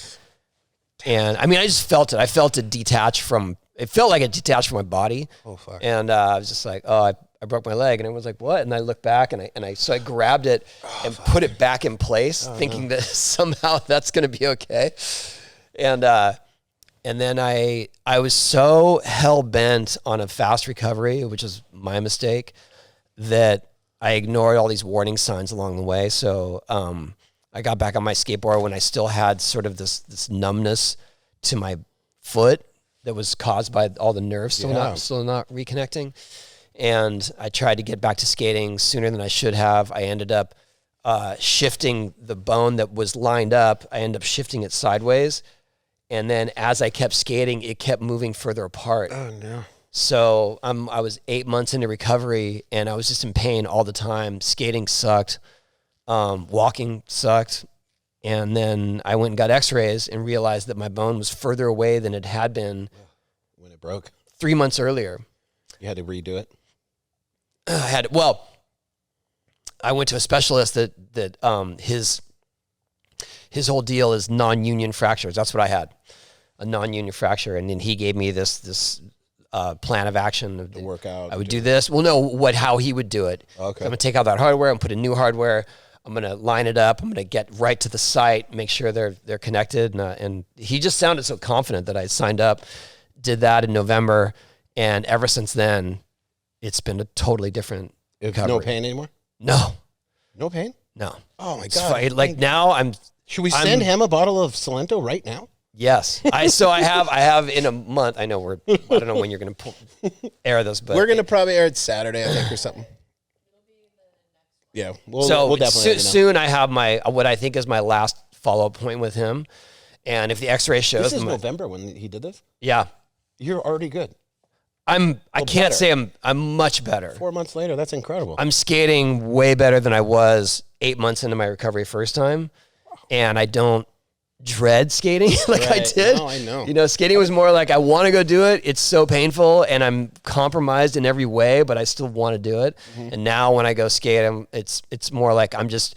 And I mean, I just felt it. I felt it detach from, it felt like it detached from my body. Oh, fuck. And I was just like, oh, I broke my leg. And everyone's like, what? And I looked back and I grabbed it and put it back in place, thinking that somehow that's going to be okay. And And then I was so hell-bent on a fast recovery, which is my mistake, that I ignored all these warning signs along the way. So I got back on my skateboard when I still had sort of this numbness to my foot that was caused by all the nerves still not reconnecting. And I tried to get back to skating sooner than I should have. I ended up shifting the bone that was lined up. I ended up shifting it sideways. And then as I kept skating, it kept moving further apart. Oh, no. So I was 8 months into recovery, and I was just in pain all the time. Skating sucked. Walking sucked. And then I went and got x-rays and realized that my bone was further away than it had been. When it broke? 3 months earlier. You had to redo it? I went to a specialist that his whole deal is non-union fractures. That's what I had, a non-union fracture. And then he gave me this plan of action. To work out. I would do this. Well, no, how he would do it. Okay. So I'm going to take out that hardware and put in new hardware. I'm going to line it up. I'm going to get right to the site, make sure they're connected. And he just sounded so confident that I signed up, did that in November. And ever since then, it's been a totally different recovery. No pain anymore? No. No pain? No. Oh, my It's God. fine. Like now Should we send him a bottle of Salento right now? Yes. I have in a month. I know I don't know when you're going to air this, but We're going to probably air it Saturday, I think, or something. Yeah, we'll definitely soon I have what I think is my last follow-up point with him. And if the x-ray shows... This is November when he did this? Yeah. You're already good. I can't say I'm much better. 4 months later, that's incredible. I'm skating way better than I was 8 months into my recovery first time. And I don't dread skating like I did. No, I know. You know, skating was more like I want to go do it. It's so painful and I'm compromised in every way, but I still want to do it. Mm-hmm. And now when I go skate, it's more like I'm just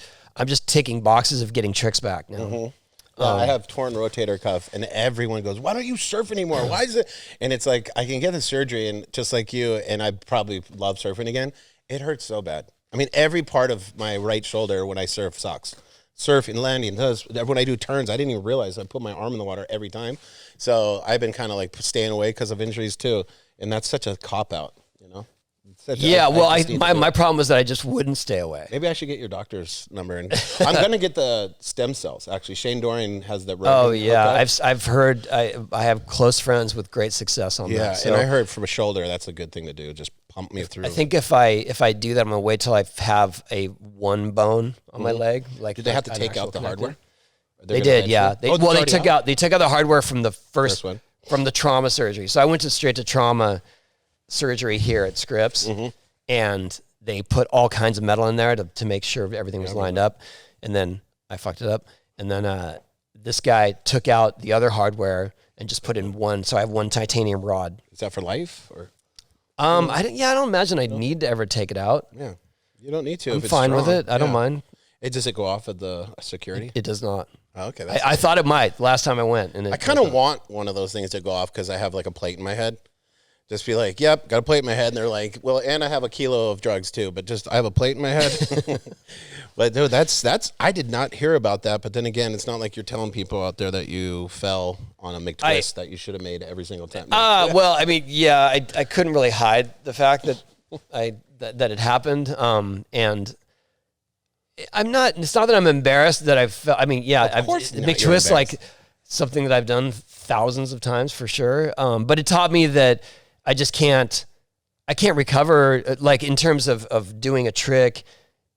ticking boxes of getting tricks back now. Mm-hmm. I have torn rotator cuff, and everyone goes, "Why don't you surf anymore? Why is it?" And it's like I can get the surgery, and just like you, and I probably love surfing again. It hurts so bad. I mean, every part of my right shoulder when I surf sucks. Surf and landing does. When I do turns, I didn't even realize I put my arm in the water every time. So I've been kind of like staying away because of injuries too, and that's such a cop out, you know. Yeah, my problem was that I just wouldn't stay away. Maybe I should get your doctor's number, and I'm gonna get the stem cells. Actually, Shane Dorian has the. Oh yeah, I've heard. I have close friends with great success on that. Yeah, so and I heard from a shoulder that's a good thing to do. Just pump me through. I think if I do that, I'm gonna wait till I have a one bone on my leg. Like, did they have to take out the hardware? They did, yeah. They took out the hardware from the first one, from the trauma surgery. So I went straight to trauma surgery here at Scripps, and they put all kinds of metal in there to make sure everything was lined up, and then I fucked it up, and then this guy took out the other hardware and just put in one, so I have one titanium rod. Is that for life, or? I don't imagine I'd need to ever take it out. Yeah, you don't need to. I'm if it's fine strong. with it. I don't mind. Does it go off at the security? It does not. Oh, okay. I thought it might last time I went, and I kind of want one of those things to go off because I have like a plate in my head. Just be like, yep, got a plate in my head. And they're like, well, and I have a kilo of drugs too, but just I have a plate in my head. But dude, that's I did not hear about that. But then again, it's not like you're telling people out there that you fell on a McTwist that you should have made every single time. Well, I mean, yeah, I couldn't really hide the fact that that it happened. And I'm not. It's not that I'm embarrassed that I fell. I mean, yeah, McTwist like something that I've done thousands of times for sure. But it taught me that I can't recover, like in terms of doing a trick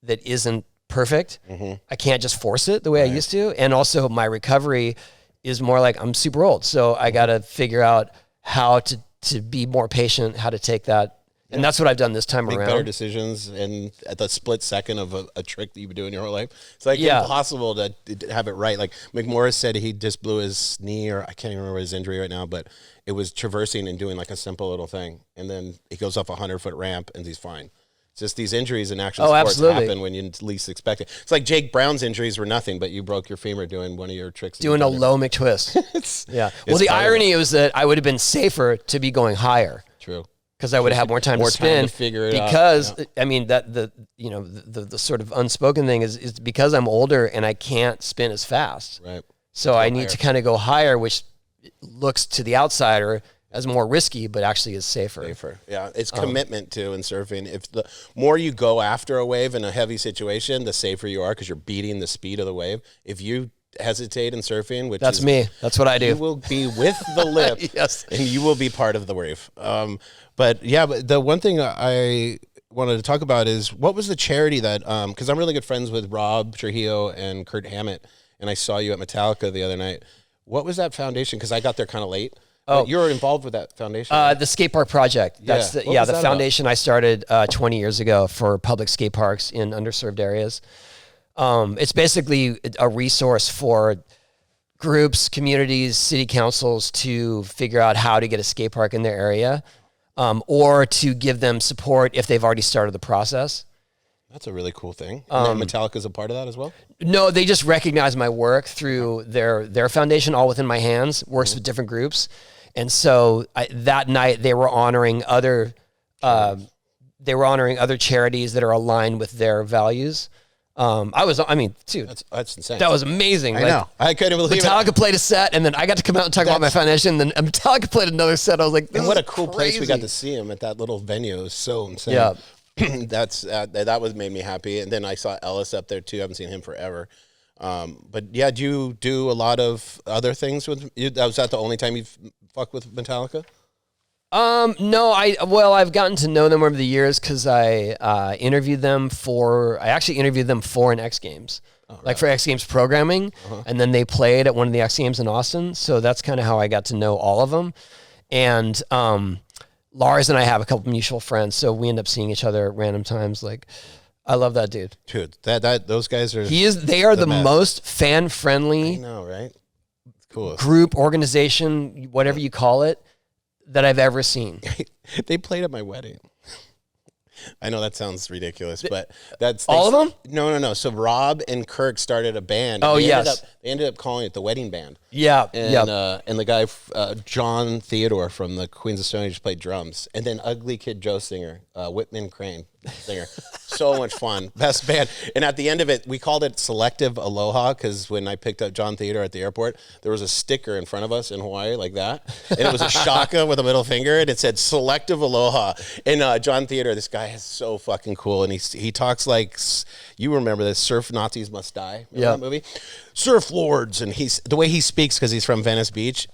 that isn't perfect. I can't just force it the way I used to. And also my recovery is more like I'm super old. So I got to figure out how to be more patient, how to take that. And that's what I've done this time around. Make better decisions, and at the split second of a trick that you've been doing your whole life. It's like impossible to have it right. Like McMorris said, he just blew his knee, or I can't even remember his injury right now, but it was traversing and doing like a simple little thing. And then he goes off a 100-foot ramp and he's fine. It's just these injuries in action sports happen when you least expect it. It's like Jake Brown's injuries were nothing, but you broke your femur doing one of your tricks. Doing a low McTwist. Yeah. Well, the irony was that I would have been safer to be going higher. True. Because I would have more time to spin. Figure it because out. I mean that the sort of unspoken thing is because I'm older and I can't spin as fast. Right. So I need to kind of go higher, which looks to the outsider as more risky, but actually is safer. Yeah, it's commitment too in surfing. If the more you go after a wave in a heavy situation, the safer you are because you're beating the speed of the wave. If you hesitate in surfing, which that's me. That's what I do. You will be with the lip, yes, and you will be part of the wave. But the one thing I wanted to talk about is what was the charity that? Because I'm really good friends with Rob Trujillo and Kurt Hammett, and I saw you at Metallica the other night. What was that foundation? Because I got there kind of late. Oh, you're involved with that foundation? Right? The Skate Park Project. That's the foundation I started 20 years ago for public skate parks in underserved areas. It's basically a resource for groups, communities, city councils to figure out how to get a skate park in their area, or to give them support if they've already started the process. That's a really cool thing. And Metallica's a part of that as well? No, they just recognize my work through their foundation, all within my hands, works with different groups. And so that night they were honoring other charities that are aligned with their values. Dude, that's insane. That was amazing. I know. I couldn't believe Metallica played a set, and then I got to come out and talk about my foundation. And then Metallica played another set. I was like, and what a cool place we got to see him at that little venue. It was so insane. Yeah. That made me happy. And then I saw Ellis up there too. I haven't seen him forever. But yeah, do you do a lot of other things with you? Was that the only time you've fucked with Metallica? No, I've gotten to know them over the years because I actually interviewed them for an X Games, like for X Games programming, and then they played at one of the X Games in Austin. So that's kind of how I got to know all of them. And Lars and I have a couple mutual friends, so we end up seeing each other at random times. Like, I love that dude. Dude, those guys are. They are the most fan friendly. I know, right? It's cool. Group, organization, whatever you call it, that I've ever seen. They played at my wedding. I know that sounds ridiculous, but that's all of them. No. So Rob and Kirk started a band. Oh, they ended up calling it the Wedding Band. Yeah, and the guy John Theodore from the Queens of Stone Age played drums, and then Ugly Kid Joe singer, Whitman Crane singer. So much fun, best band. And at the end of it, we called it Selective Aloha because when I picked up John Theodore at the airport, there was a sticker in front of us in Hawaii like that, and it was a shaka with a middle finger, and it said Selective Aloha. And John Theodore, this guy is so fucking cool, and he talks like, you remember this, Surf Nazis Must Die, remember that movie? Surf Lords, and the way he speaks because he's from Venice Beach.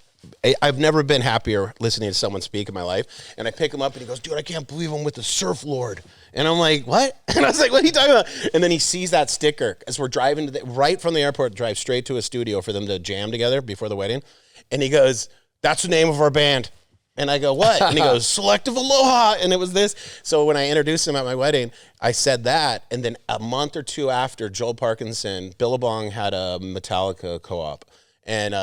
I've never been happier listening to someone speak in my life. And I pick him up and he goes, dude, I can't believe I'm with the Surf Lord. And I'm like, what? And I was like, what are you talking about? And then he sees that sticker as we're driving right from the airport, drive straight to a studio for them to jam together before the wedding. And he goes, that's the name of our band. And I go, what? And he goes, Selective Aloha. And it was this. So when I introduced him at my wedding, I said that. And then a month or two after, Joel Parkinson, Billabong had a Metallica co-op. And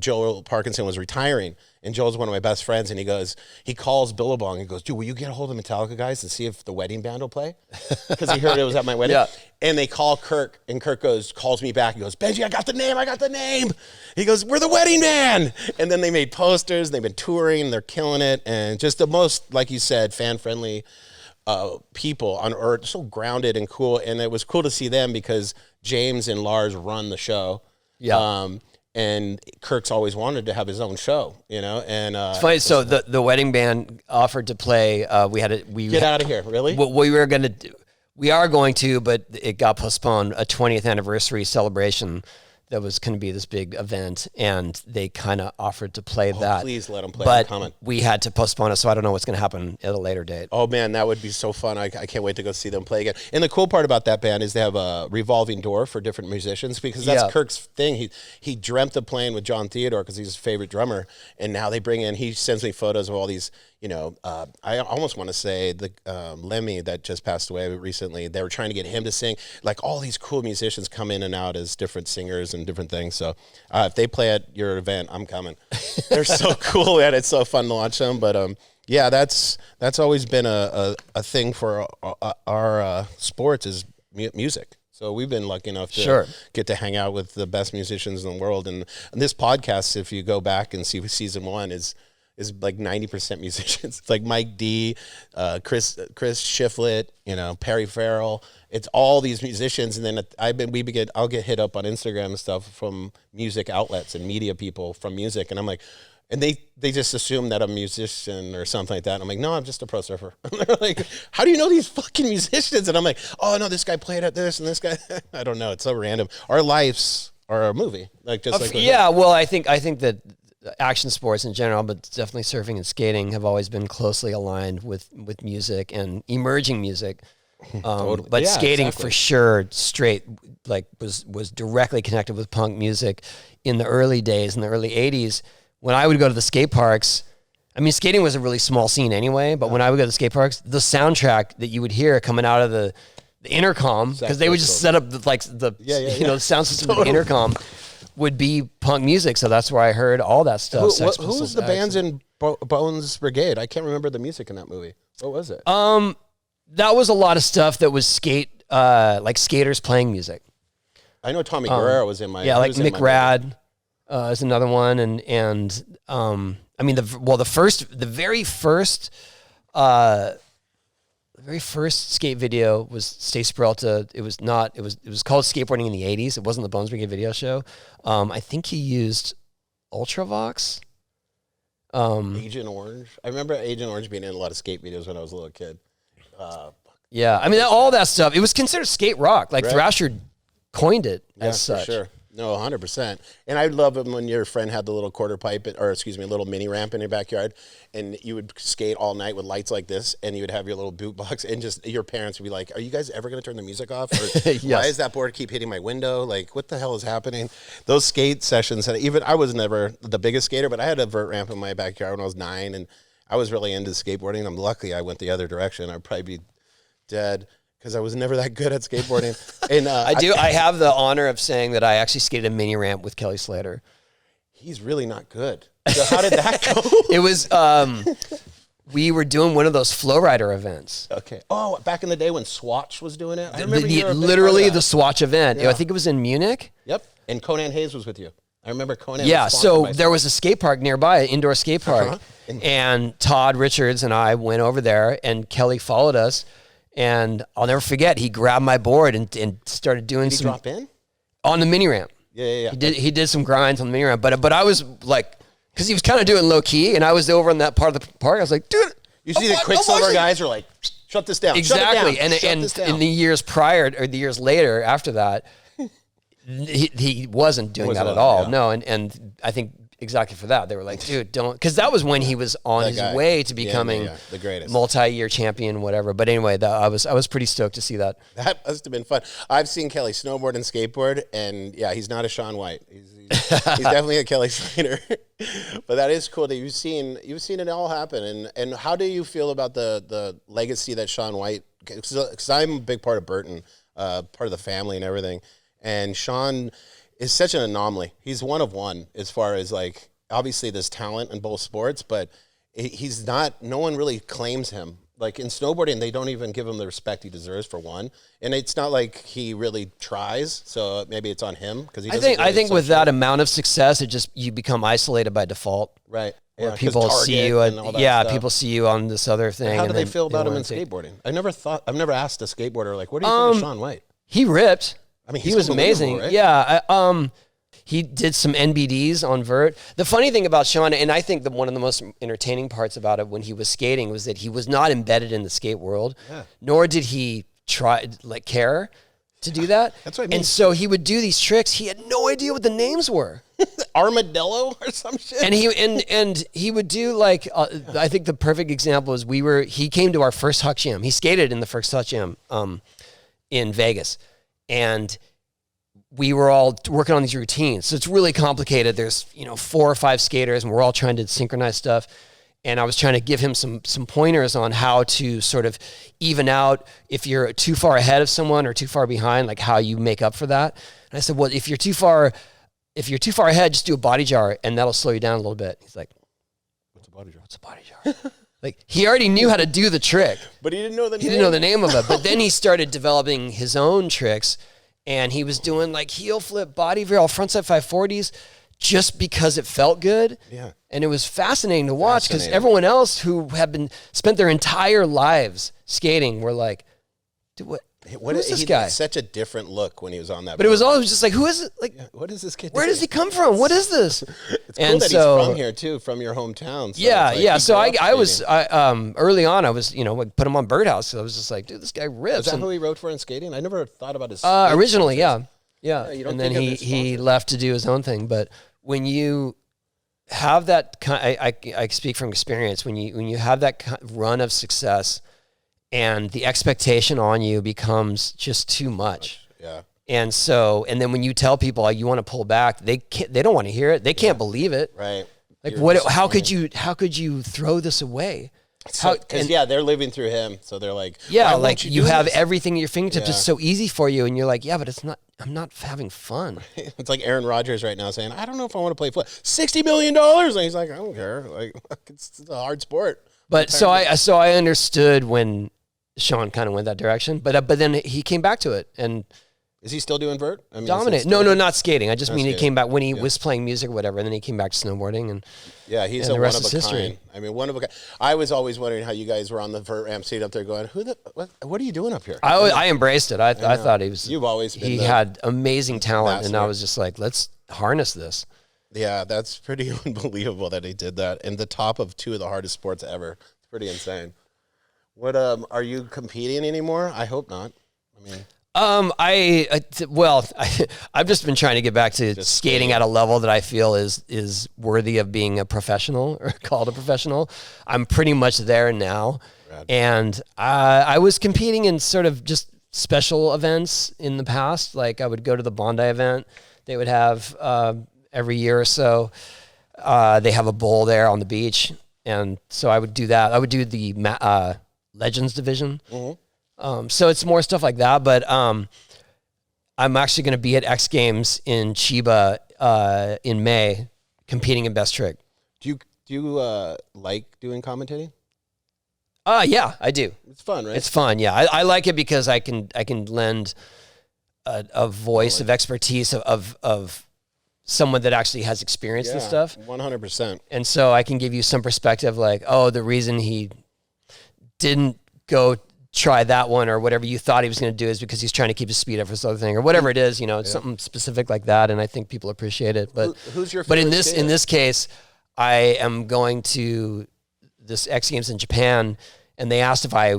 Joel Parkinson was retiring, and Joel's one of my best friends, and he calls Billabong and goes, dude, will you get a hold of Metallica guys and see if the wedding band will play? Because he heard it was at my wedding. Yeah. And they call Kirk, and Kirk calls me back and goes, Benji, I got the name. He goes, we're the wedding band. And then they made posters, they've been touring, they're killing it, and just the most, like you said, fan-friendly people on earth, so grounded and cool. And it was cool to see them because James and Lars run the show. Yeah. And Kirk's always wanted to have his own show, and it's funny. So the wedding band offered to play. Get out of here, really? What we were going to do, we are going to, but it got postponed. A 20th anniversary celebration that was going to be this big event, and they kind of offered to play that. Please let them play. But we had to postpone it, so I don't know what's going to happen at a later date. Oh man, that would be so fun! I can't wait to go see them play again. And the cool part about that band is they have a revolving door for different musicians because that's Kirk's thing. He dreamt of playing with John Theodore because he's his favorite drummer, and now they bring in. He sends me photos of all these. I almost want to say the Lemmy that just passed away recently. They were trying to get him to sing. Like all these cool musicians come in and out as different singers and different things. So if they play at your event, I'm coming. They're so cool, and it's so fun to watch them. But that's always been a thing for our sports is music. So we've been lucky enough to get to hang out with the best musicians in the world. And this podcast, if you go back and see season 1, is is like 90% musicians. It's like Mike D, Chris Shiflett, Perry Farrell. It's all these musicians, and then I'll get hit up on Instagram and stuff from music outlets and media people from music, and I'm like, and they just assume that I'm a musician or something like that. And I'm like, no, I'm just a pro surfer. And they're like, how do you know these fucking musicians? And I'm like, oh no, this guy played at this and this guy. I don't know. It's so random. Our lives are a movie, like just like yeah. Well, I think that action sports in general, but definitely surfing and skating have always been closely aligned with music and emerging music. Totally. But Yeah, skating exactly. for sure straight like was directly connected with punk music in the early days, in the early 80s. When I would go to the skate parks, I mean, skating was a really small scene anyway, but when I would go to the skate parks, the soundtrack that you would hear coming out of the intercom, because they would just set up the sound system of the intercom, would be punk music. So that's where I heard all that stuff. Who was the bands in Bones Brigade? I can't remember the music in that movie. What was it? That was a lot of stuff that was like skaters playing music. I know Tommy Guerrero was in my like Mick Rad is another one, and I mean the very first skate video was Stace Peralta. It was called Skateboarding in the 80s. It wasn't the Bones Brigade video show. I think he used Ultravox. Agent Orange. I remember Agent Orange being in a lot of skate videos when I was a little kid. Yeah, I mean all that stuff. It was considered skate rock. Like Right. Thrasher coined it as For such. sure. No, 100%. And I love it when your friend had the little quarter pipe, a little mini ramp in your backyard, and you would skate all night with lights like this, and you would have your little boot box, and just your parents would be like, are you guys ever going to turn the music off? Or why is that board keep hitting my window? Like, what the hell is happening? Those skate sessions, I was never the biggest skater, but I had a vert ramp in my backyard when I was 9, and I was really into skateboarding. I'm lucky I went the other direction. I'd probably be dead, because I was never that good at skateboarding. And I have the honor of saying that I actually skated a mini ramp with Kelly Slater. He's really not good. So how did that go? It was we were doing one of those Flow Rider events. Okay. Oh, back in the day when Swatch was doing it? I remember you were a big Literally part of the that. Swatch event. Yeah. I think it was in Munich. Yep. And Conan Hayes was with you. I remember Conan. Yeah, was so sponsored by there was a skate park nearby, an indoor skate park. Uh-huh. And Todd Richards and I went over there, and Kelly followed us. And I'll never forget, he grabbed my board and started doing Did he drop in? on the mini ramp. Yeah. He did some grinds on the mini ramp, but I was like, because he was kind of doing low key, and I was over in that part of the park. I was like, dude, You see the Quicksilver guys are like, shut this down. exactly. Shut it down. And Shut this down. in the years prior or the years later after that, he wasn't doing that at all. Yeah. No, and I think exactly for that they were like, dude, don't, because that was when he was on That his guy. way to becoming the greatest. multi-year champion, whatever. But anyway, I was pretty stoked to see that. That must have been fun. I've seen Kelly snowboard and skateboard, and yeah, he's not a Shaun White. He's definitely a Kelly Slater. But that is cool that you've seen it all happen. And how do you feel about the legacy that Shaun White? Because I'm a big part of Burton, part of the family and everything. And Shaun is such an anomaly. He's one of one as far as like obviously there's talent in both sports, but he's not. No one really claims him. Like in snowboarding, they don't even give him the respect he deserves for one. And it's not like he really tries. So maybe it's on him because he. I think with that amount of success, you become isolated by default. Right. Where Yeah, people 'cause see you, Target and all that stuff. people see you on this other thing. How do and they then feel about him in wanna take- skateboarding? I've never asked a skateboarder like, what do you think of Shaun White? He ripped. I mean, he he's was unbelievable, amazing. right? Yeah. He did some NBDs on vert. The funny thing about Shaun, and I think that one of the most entertaining parts about it when he was skating was that he was not embedded in the skate world, nor did he care to do that. That's what I mean. And so he would do these tricks. He had no idea what the names were. Armadillo or some shit. And he would do like I think the perfect example is he came to our first Huck Jam. He skated in the first Huck Jam in Vegas, and we were all working on these routines. So it's really complicated. There's 4 or 5 skaters, and we're all trying to synchronize stuff. And I was trying to give him some pointers on how to sort of even out if you're too far ahead of someone or too far behind, like how you make up for that. And I said, well, if you're too far ahead, just do a body jar, and that'll slow you down a little bit. He's like, what's a body jar? Like he already knew how to do the trick, but he didn't know the name. He didn't know the name of it. But then he started developing his own tricks, and he was doing like heel flip, body varial, frontside 540s, just because it felt good. Yeah. And it was fascinating to watch because everyone else who had spent their entire lives skating were like, dude, what is this guy? Had such a different look when he was on that. But it was always just like, who is it? Like, what is this kid? Where does he come from? What is this? It's cool that he's from here too, from your hometown. So yeah. So I was early on. I was put him on Birdhouse. So I was just like, dude, this guy rips. Is that who he wrote for in skating? I never thought about his. Originally, yeah. And then he left to do his own thing. But when you have that I speak from experience. When you have that run of success, and the expectation on you becomes just too much. Yeah. And then when you tell people you want to pull back, they don't want to hear it. They can't believe it. Right. Like how could you throw this away? Because they're living through him, so they're like, like you have everything at your fingertips. It's so easy for you, and you're like, but it's not. I'm not having fun. It's like Aaron Rodgers right now saying, I don't know if I want to play football. $60 million, and he's like, I don't care. Like it's a hard sport. But so I understood when Shaun kind of went that direction, but then he came back to it. And is he still doing vert? I mean, dominate? No, not skating. I just mean he came back when he was playing music or whatever, and then he came back to snowboarding. And he's and a one of a kind. I mean, one of a kind. I was always wondering how you guys were on the vert ramp seat up there, going, what are you doing up here? I embraced it. I thought he was. You've always been. He had amazing talent, and I was just like, let's harness this. Yeah, that's pretty unbelievable that he did that in the top of two of the hardest sports ever. It's pretty insane. What are you competing anymore? I hope not. I mean, I've just been trying to get back to skating at a level that I feel is worthy of being a professional or called a professional. I'm pretty much there now. Rad. And I was competing in sort of just special events in the past. Like I would go to the Bondi event. They would have every year or so. They have a bowl there on the beach. And so I would do that. I would do the Legends division. Mm-hmm. So it's more stuff like that, but I'm actually going to be at X Games in Chiba in May, competing in best trick. Do you like doing commentating? Yeah, I do. It's fun, right? It's fun. Yeah, I like it because I can lend a voice of expertise of someone that actually has experience and stuff. 100%. And so I can give you some perspective, like, the reason he didn't go try that one or whatever you thought he was going to do is because he's trying to keep his speed up for this other thing or whatever it is, it's something specific like that. And I think people appreciate it. But who's your favorite skater? in this case, I am going to this X Games in Japan, and they asked if I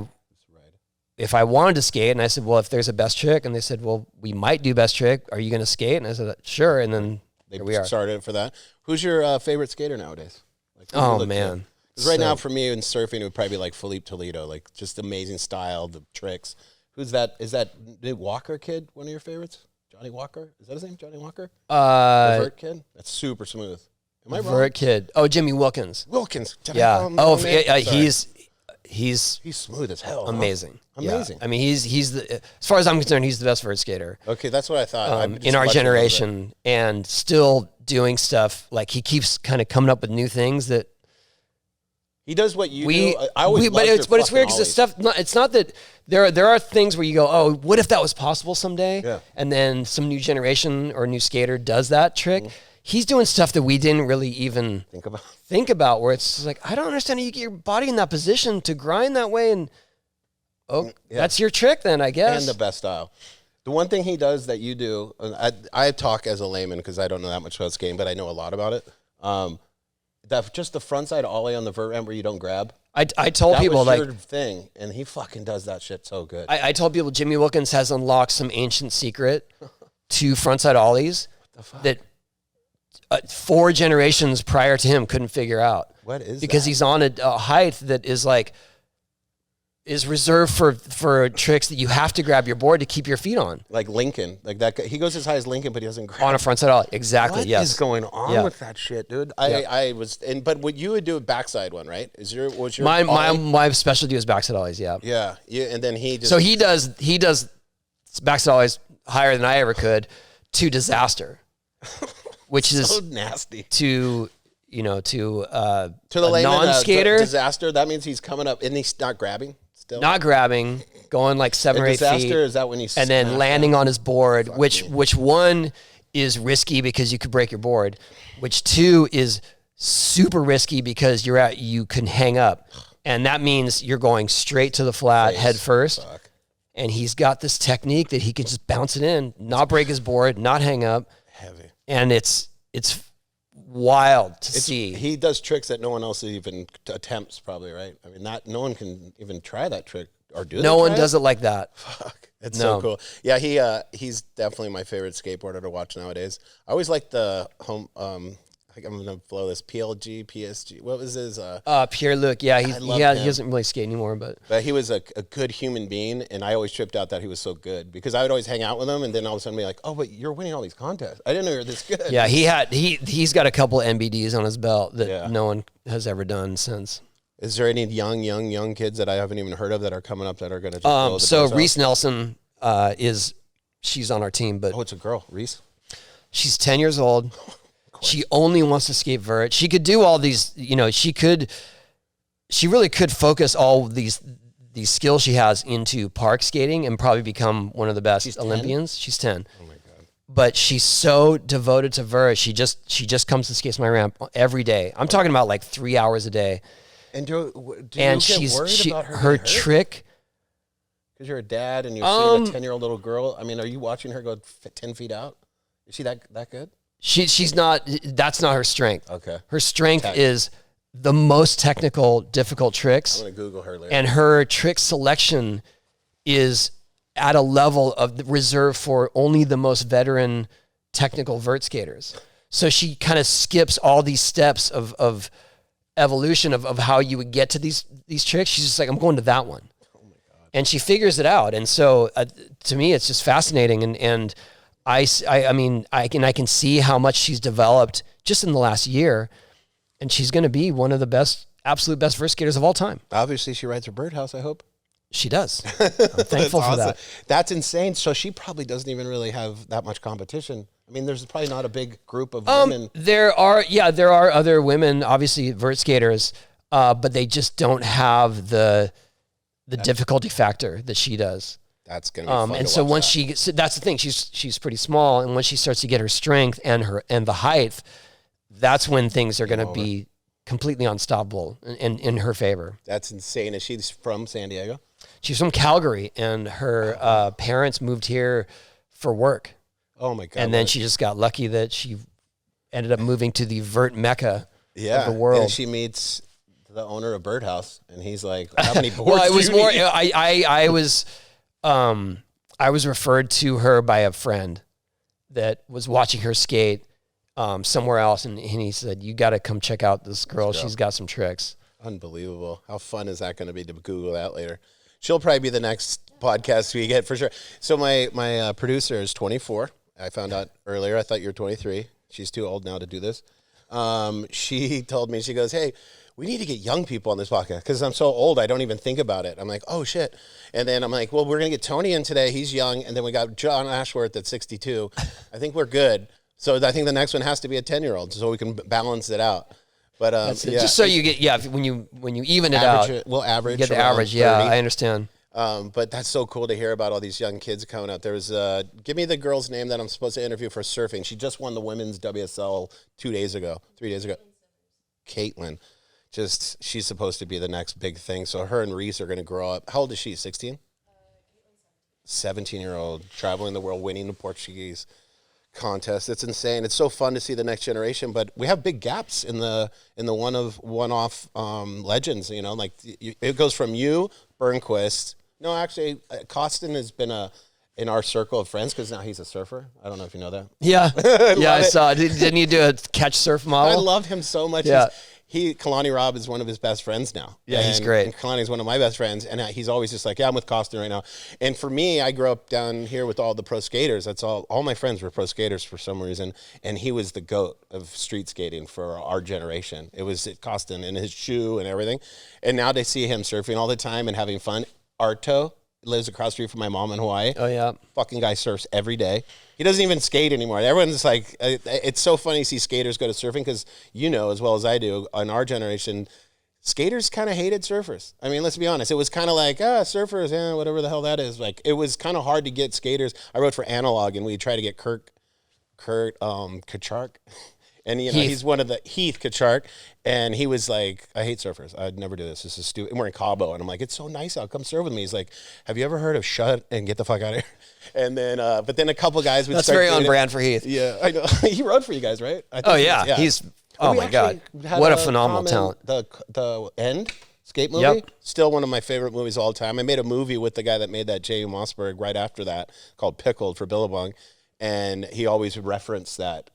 wanted to skate, and I said, well, if there's a best trick, and they said, well, we might do best trick. Are you going to skate? And I said, sure. And then here we are. Started for that. Who's your favorite skater nowadays? Like, oh man. Because right now, for me in surfing, it would probably be like Felipe Toledo, like just amazing style, the tricks. Who's that? Is that the Walker kid one of your favorites? Johnny Walker? Is that his name? Johnny Walker? The vert kid? That's super smooth. Am I wrong? Vert kid. Oh, Jimmy Wilkins. Yeah. He's smooth as hell. Amazing. Huh? Amazing. Yeah. I mean, he's the, as far as I'm concerned, he's the best vert skater. Okay, that's what I thought. In our generation, and still doing stuff like he keeps kind of coming up with new things that. He does what you do. But it's weird because it's not that there are things where you go, oh, what if that was possible someday? Yeah. And then some new generation or new skater does that trick. Mm-hmm. He's doing stuff that we didn't really even think about. Where it's like, I don't understand how you get your body in that position to grind that way, and that's your trick then, I guess. And the best style. The one thing he does that you do, I talk as a layman because I don't know that much about skating, but I know a lot about it. That just the front side ollie on the vert ramp where you don't grab. I told people that was like your thing, and he fucking does that shit so good. I told people Jimmy Wilkins has unlocked some ancient secret to frontside ollies that 4 generations prior to him couldn't figure out. What is because that? He's on a height that is reserved for tricks that you have to grab your board to keep your feet on. Like Lincoln. Like that guy, he goes as high as Lincoln, but he doesn't grab. On a frontside ollie. Exactly, What is going on with that shit, dude? But what you would do a backside one, right? Was your my specialty was backside ollies, yeah. Yeah. And then he just... So he does backside ollies higher than I ever could to disaster. Which is so nasty. To the non-skater disaster. That means he's coming up and he's not grabbing. Still? Not grabbing, going like 7 or 8 feet. Disaster is that when he's and then landing on his board, which one is risky because you could break your board, which 2 is super risky because you can hang up. And that means you're going straight to the flat head first. Fuck. And he's got this technique that he can just bounce it in, not break his board, not hang up. Heavy. And it's wild to see. He does tricks that no one else even attempts, probably, right? I mean, no one can even try that trick or do. No one does it like that. Fuck, it's so cool. Yeah, he's definitely my favorite skateboarder to watch nowadays. I always like the home. I think I'm gonna blow this PLG, PSG. What was his? Pierre-Luc. Yeah, he doesn't really skate anymore, but he was a good human being, and I always tripped out that he was so good because I would always hang out with him, and then all of a sudden be like, "Oh, but you're winning all these contests. I didn't know you were this good." Yeah, he's got a couple NBDs on his belt that no one has ever done since. Is there any young kids that I haven't even heard of that are coming up that are gonna? Just so Reese Nelson she's on our team, but it's a girl, Reese. She's 10 years old. She only wants to skate vert. She could do all these, she really could focus all these skills she has into park skating and probably become one of the best Olympians. 10? She's 10. Oh my God. But she's so devoted to vert. She just comes to skate my ramp every day. I'm talking about like 3 hours a day. And do you get worried about her trick? Because you're a dad and you're seeing a 10-year-old little girl. I mean, are you watching her go 10 feet out? Is she that good? She's not. That's not her strength. Okay. Her strength is the most technical, difficult tricks. I'm gonna Google her later. And her trick selection is at a level of reserved for only the most veteran technical vert skaters. So she kind of skips all these steps of evolution of how you would get to these tricks. She's just like, I'm going to that one. Oh my God. And she figures it out. And so to me, it's just fascinating. And I mean, I can see how much she's developed just in the last year, and she's going to be one of the absolute best vert skaters of all time. Obviously, she rides her birdhouse, I hope. She does. I'm thankful for that. That's insane. So she probably doesn't even really have that much competition. I mean, there's probably not a big group of women. There are other women, obviously vert skaters, but they just don't have the difficulty factor that she does. That's gonna be fun and to so watch once that's the thing. She's pretty small, and once she starts to get her strength and the height, that's when things are going to be completely unstoppable in her favor. That's insane. Is she from San Diego? She's from Calgary, and her parents moved here for work. Oh my God! And then she just got lucky that she ended up moving to the vert mecca of the world. And she meets the owner of Birdhouse, and he's like, "How many boards?" Well, it was more. I was referred to her by a friend that was watching her skate somewhere else, and he said, "You got to come check out this girl. She's got some tricks." Unbelievable. How fun is that going to be to Google that later? She'll probably be the next podcast we get for sure. So my producer is 24. I found out earlier. I thought you were 23. She's too old now to do this. She told me, she goes, "Hey, we need to get young people on this podcast because I'm so old, I don't even think about it." I'm like, "Oh, shit." And then I'm like, "Well, we're going to get Tony in today. He's young." And then we got John Ashworth at 62. I think we're good. So I think the next one has to be a 10-year-old so we can balance it out. But just so you get, when you even it out, we'll average. You get the average. 30. Yeah, I understand. But that's so cool to hear about all these young kids coming out. There was, give me the girl's name that I'm supposed to interview for surfing. She just won the women's WSL 3 days ago. Caitlin. She's supposed to be the next big thing. So her and Reese are going to grow up. How old is she? 16? 17-year-old, traveling the world, winning the Portuguese contest. It's insane. It's so fun to see the next generation, but we have big gaps in the one-off legends. You know, like it goes from you, Burnquist. No, actually, Costin has been in our circle of friends because now he's a surfer. I don't know if you know that. Yeah, I saw. Didn't you do a catch surf model? I love him so much. Yeah. Kalani Robb is one of his best friends now. Yeah, he's great. And Kalani's one of my best friends, and he's always just like, "Yeah, I'm with Costin right now." And for me, I grew up down here with all the pro skaters. That's all my friends were pro skaters for some reason, and he was the GOAT of street skating for our generation. It was Costin and his shoe and everything. And now they see him surfing all the time and having fun. Arto lives across the street from my mom in Hawaii. Oh, yeah. Fucking guy surfs every day. He doesn't even skate anymore. Everyone's like, it's so funny to see skaters go to surfing because as well as I do, in our generation, skaters kind of hated surfers. I mean, let's be honest. It was kind of like, surfers, whatever the hell that is. Like, it was kind of hard to get skaters. I wrote for Analog, and we tried to get Kirk Kurt Kachark. And, you know, he's one of the Heath Kachark. And he was like, I hate surfers. I'd never do this. This is stupid. I'm wearing Cabo. And I'm like, it's so nice out. Come surf with me. He's like, have you ever heard of shut and get the fuck out of here? And then, but then a couple guys would That's very on brand for Heath. Yeah, I know. He rode for you guys, right? Oh, yeah. He's, oh my God. What a phenomenal talent. The End skate movie, still one of my favorite movies of all time. I made a movie with the guy that made that, Jay Mossberg, right after that, called Pickled for Billabong. And he always referenced that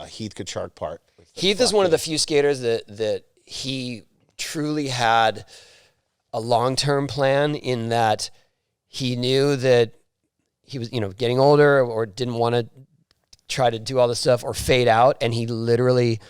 Heath Kachark part. Heath is one of the few skaters that he truly had a long-term plan, in that he knew that he was, you know, getting older or didn't want to try to do all this stuff or fade out. And he literally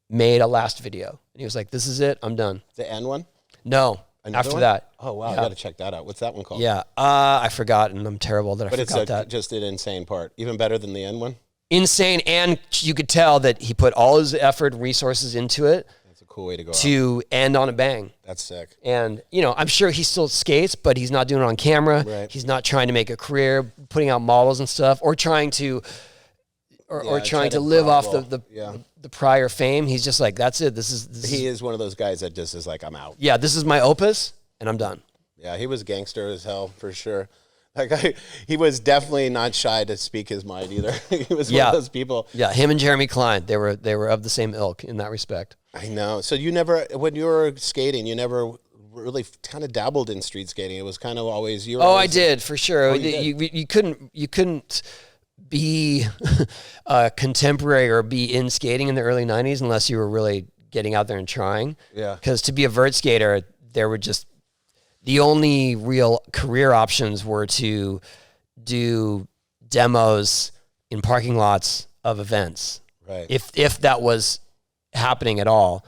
made a last video. And he was like, this is it. I'm done. The End one? No. Another after one? that. Oh, wow. I got to check that out. What's that one called? Yeah. I forgot, and I'm terrible that I forgot that. But it's just an insane part. Even better than the End one? Insane, and you could tell that he put all his effort and resources into it. That's a cool way to go to end on a bang. That's sick. And, you know, I'm sure he still skates, but he's not doing it on camera. Right. He's not trying to make a career, putting out models and stuff, or trying to live off the prior fame. He's just like, that's it. He is one of those guys that just is like, I'm out. Yeah, this is my opus, and I'm done. Yeah, he was gangster as hell, for sure. Like, he was definitely not shy to speak his mind either. He was one of those people. Yeah, him and Jeremy Klein, they were of the same ilk in that respect. I know. So you never, when you were skating, you never really kind of dabbled in street skating. It was kind of always you. I did, for sure. You couldn't be contemporary or be in skating in the early 90s unless you were really getting out there and trying. Yeah. Because to be a vert skater, there were just, the only real career options were to do demos in parking lots of events. Right. If that was happening at all.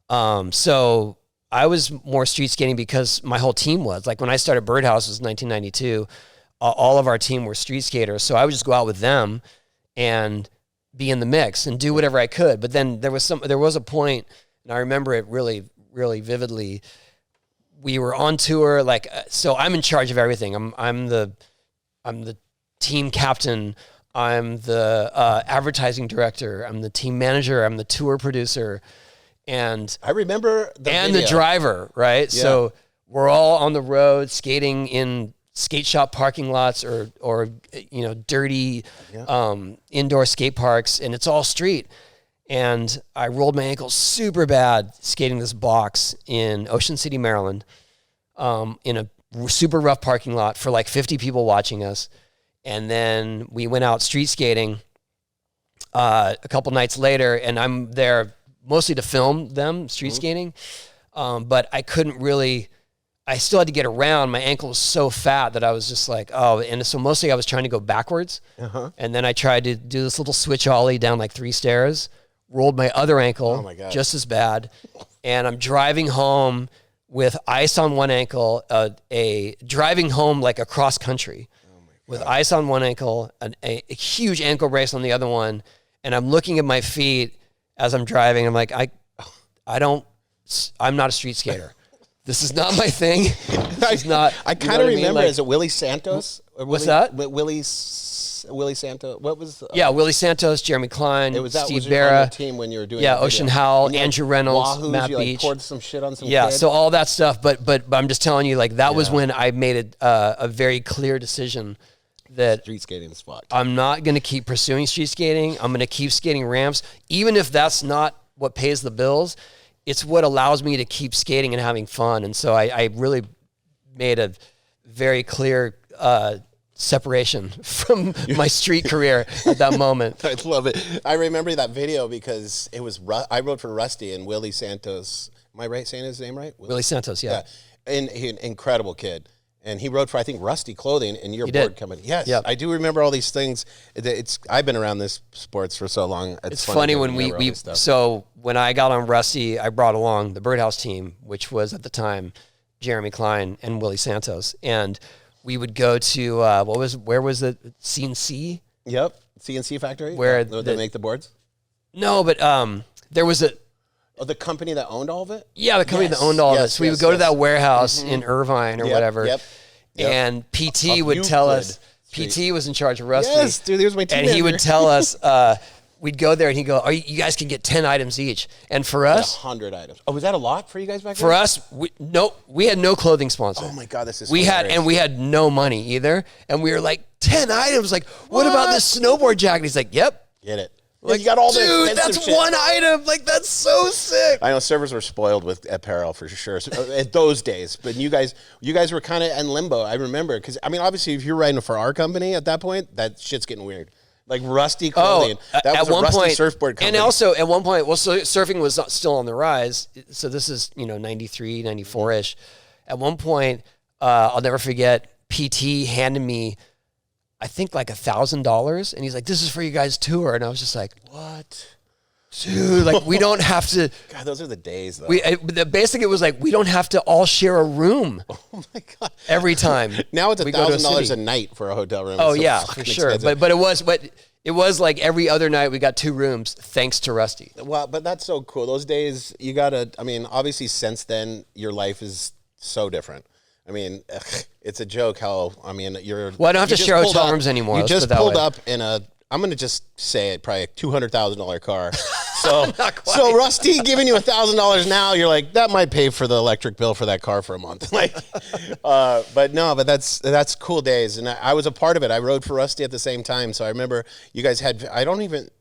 So I was more street skating because my whole team was. Like when I started Birdhouse, it was 1992, all of our team were street skaters. So I would just go out with them and be in the mix and do whatever I could. But then there was a point, and I remember it really, really vividly. We were on tour, so I'm in charge of everything. I'm the team captain. I'm the advertising director. I'm the team manager. I'm the tour producer, and I remember the driver. Right, yeah. So we're all on the road skating in skate shop parking lots or dirty indoor skate parks, and it's all street. And I rolled my ankle super bad skating this box in Ocean City, Maryland, in a super rough parking lot for like 50 people watching us. And then we went out street skating a couple nights later, and I'm there mostly to film them street skating. But I couldn't really, I still had to get around. My ankle was so fat that I was just like, and so mostly I was trying to go backwards. And then I tried to do this little switch ollie down like 3 stairs. Rolled my other ankle, just as bad, and I'm driving home with ice on one ankle, driving home like across country with ice on one ankle, a huge ankle brace on the other one, and I'm looking at my feet as I'm driving. I'm like, I'm not a street skater. This is not my thing. This is not. I kind of remember. Is it Willie Santos? What's that? Willie Santos. What was? Willie Santos, Jeremy Klein, Steve Barra. Barra. On the team when you were doing. Yeah, Ocean Howell, Andrew Reynolds, Wahoos, Matt you Beach. poured some shit on some. Kid. So all that stuff. But I'm just telling you, like that was when I made a very clear decision that street skating is fucked. I'm not going to keep pursuing street skating. I'm going to keep skating ramps, even if that's not what pays the bills. It's what allows me to keep skating and having fun. And so I really made a very clear separation from my street career at that moment. I love it. I remember that video because it was I wrote for Rusty and Willie Santos. Am I right saying his name right? Willie Santos, yeah. And he, incredible kid. And he wrote for, I think, Rusty Clothing and your board company. Yes, yep. I do remember all these things. I've been around this sports for so long. It's funny when so when I got on Rusty, I brought along the Birdhouse team, which was at the time Jeremy Klein and Willie Santos, and we would go to where was it? CNC? Yep, CNC factory. Where they make the boards? No, but there was a. Oh, the company that owned all of it? Yeah, the company that owned all of it. So we would go to that warehouse in Irvine or whatever, and PT would tell us. PT was in charge of Rusty. Yes, dude, he was my team and he would member. tell us, we'd go there and he'd go, you guys can get 10 items each. And for us, 100 items. Oh, was that a lot for you guys back then? for us, we had no clothing sponsor. Oh my God, this is we had no money either. And we were like, 10 items. Like, what about this snowboard jacket? He's like, yep. Get it. Like, you got all the dude, expensive that's shit. one item. Like, that's so sick. I know servers were spoiled with apparel for sure at those days, but you guys were kind of in limbo. I remember because I mean, obviously, if you're writing for our company at that point, that shit's getting weird. Like Rusty clothing. That was at one Rusty point, surfboard company. and also at one point, well, so surfing was still on the rise. So this is 93, 94 ish. At one point, I'll never forget. PT handed me, I think, like $1,000, and he's like, "This is for you guys' tour," and I was just like, what? "Dude, like we don't have to." God, those are the days, though. Basically, it was like we don't have to all share a room. Oh my God! Every time. Now it's we go to $1,000 a night for a hotel room. Oh It's so yeah, fucking for sure. expensive. But it was like every other night we got 2 rooms thanks to Rusty. Well, but that's so cool. Those days, you gotta. I mean, obviously, since then, your life is so different. I mean, it's a joke how. I mean, you're. Well, I don't have you to just share pulled hotel up- rooms anymore. You Let's put just it that pulled way. up in a. I'm gonna just say it, probably a $200,000 car. So, Not quite. so Rusty giving you $1,000 now, you're like, that might pay for the electric bill for that car for a month. Like, but that's cool days, and I was a part of it. I rode for Rusty at the same time, so I remember you guys had.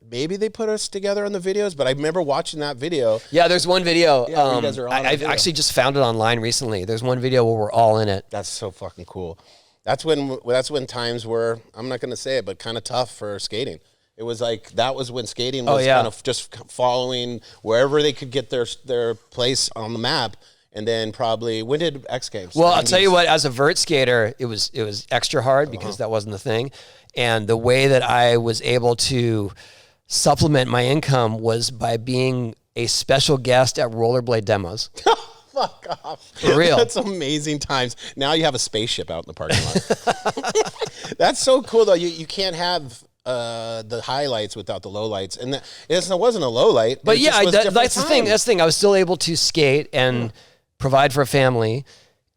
Maybe they put us together on the videos, but I remember watching that video. Yeah, there's one video. Yeah, where you guys are on I've the video. actually just found it online recently. There's one video where we're all in it. That's so fucking cool. That's when times were, I'm not going to say it, but kind of tough for skating. It was like, that was when skating was kind of just following wherever they could get their place on the map. And then probably, when did X Games? Well, I'll tell you what, as a vert skater, it was extra hard because that wasn't the thing. And the way that I was able to supplement my income was by being a special guest at rollerblade demos. Fuck off. For real. That's amazing times. Now you have a spaceship out in the parking lot. That's so cool, though. You can't have the highlights without the lowlights. And it wasn't a low light. But yeah, that's the thing. Time. That's the thing. I was still able to skate and provide for a family.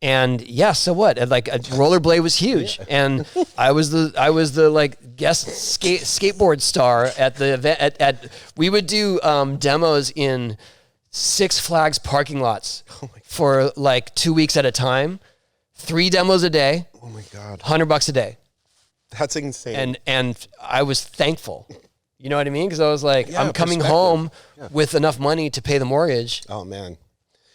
And yeah, so what? Like a rollerblade was huge, and I was the like guest skateboard star at the event. We would do demos in Six Flags parking lots for like 2 weeks at a time, 3 demos a day. Oh my God, $100 a day. That's insane. And I was thankful. You know what I mean? Because I was like, I'm coming perspective. home with enough money to pay the mortgage. Oh man,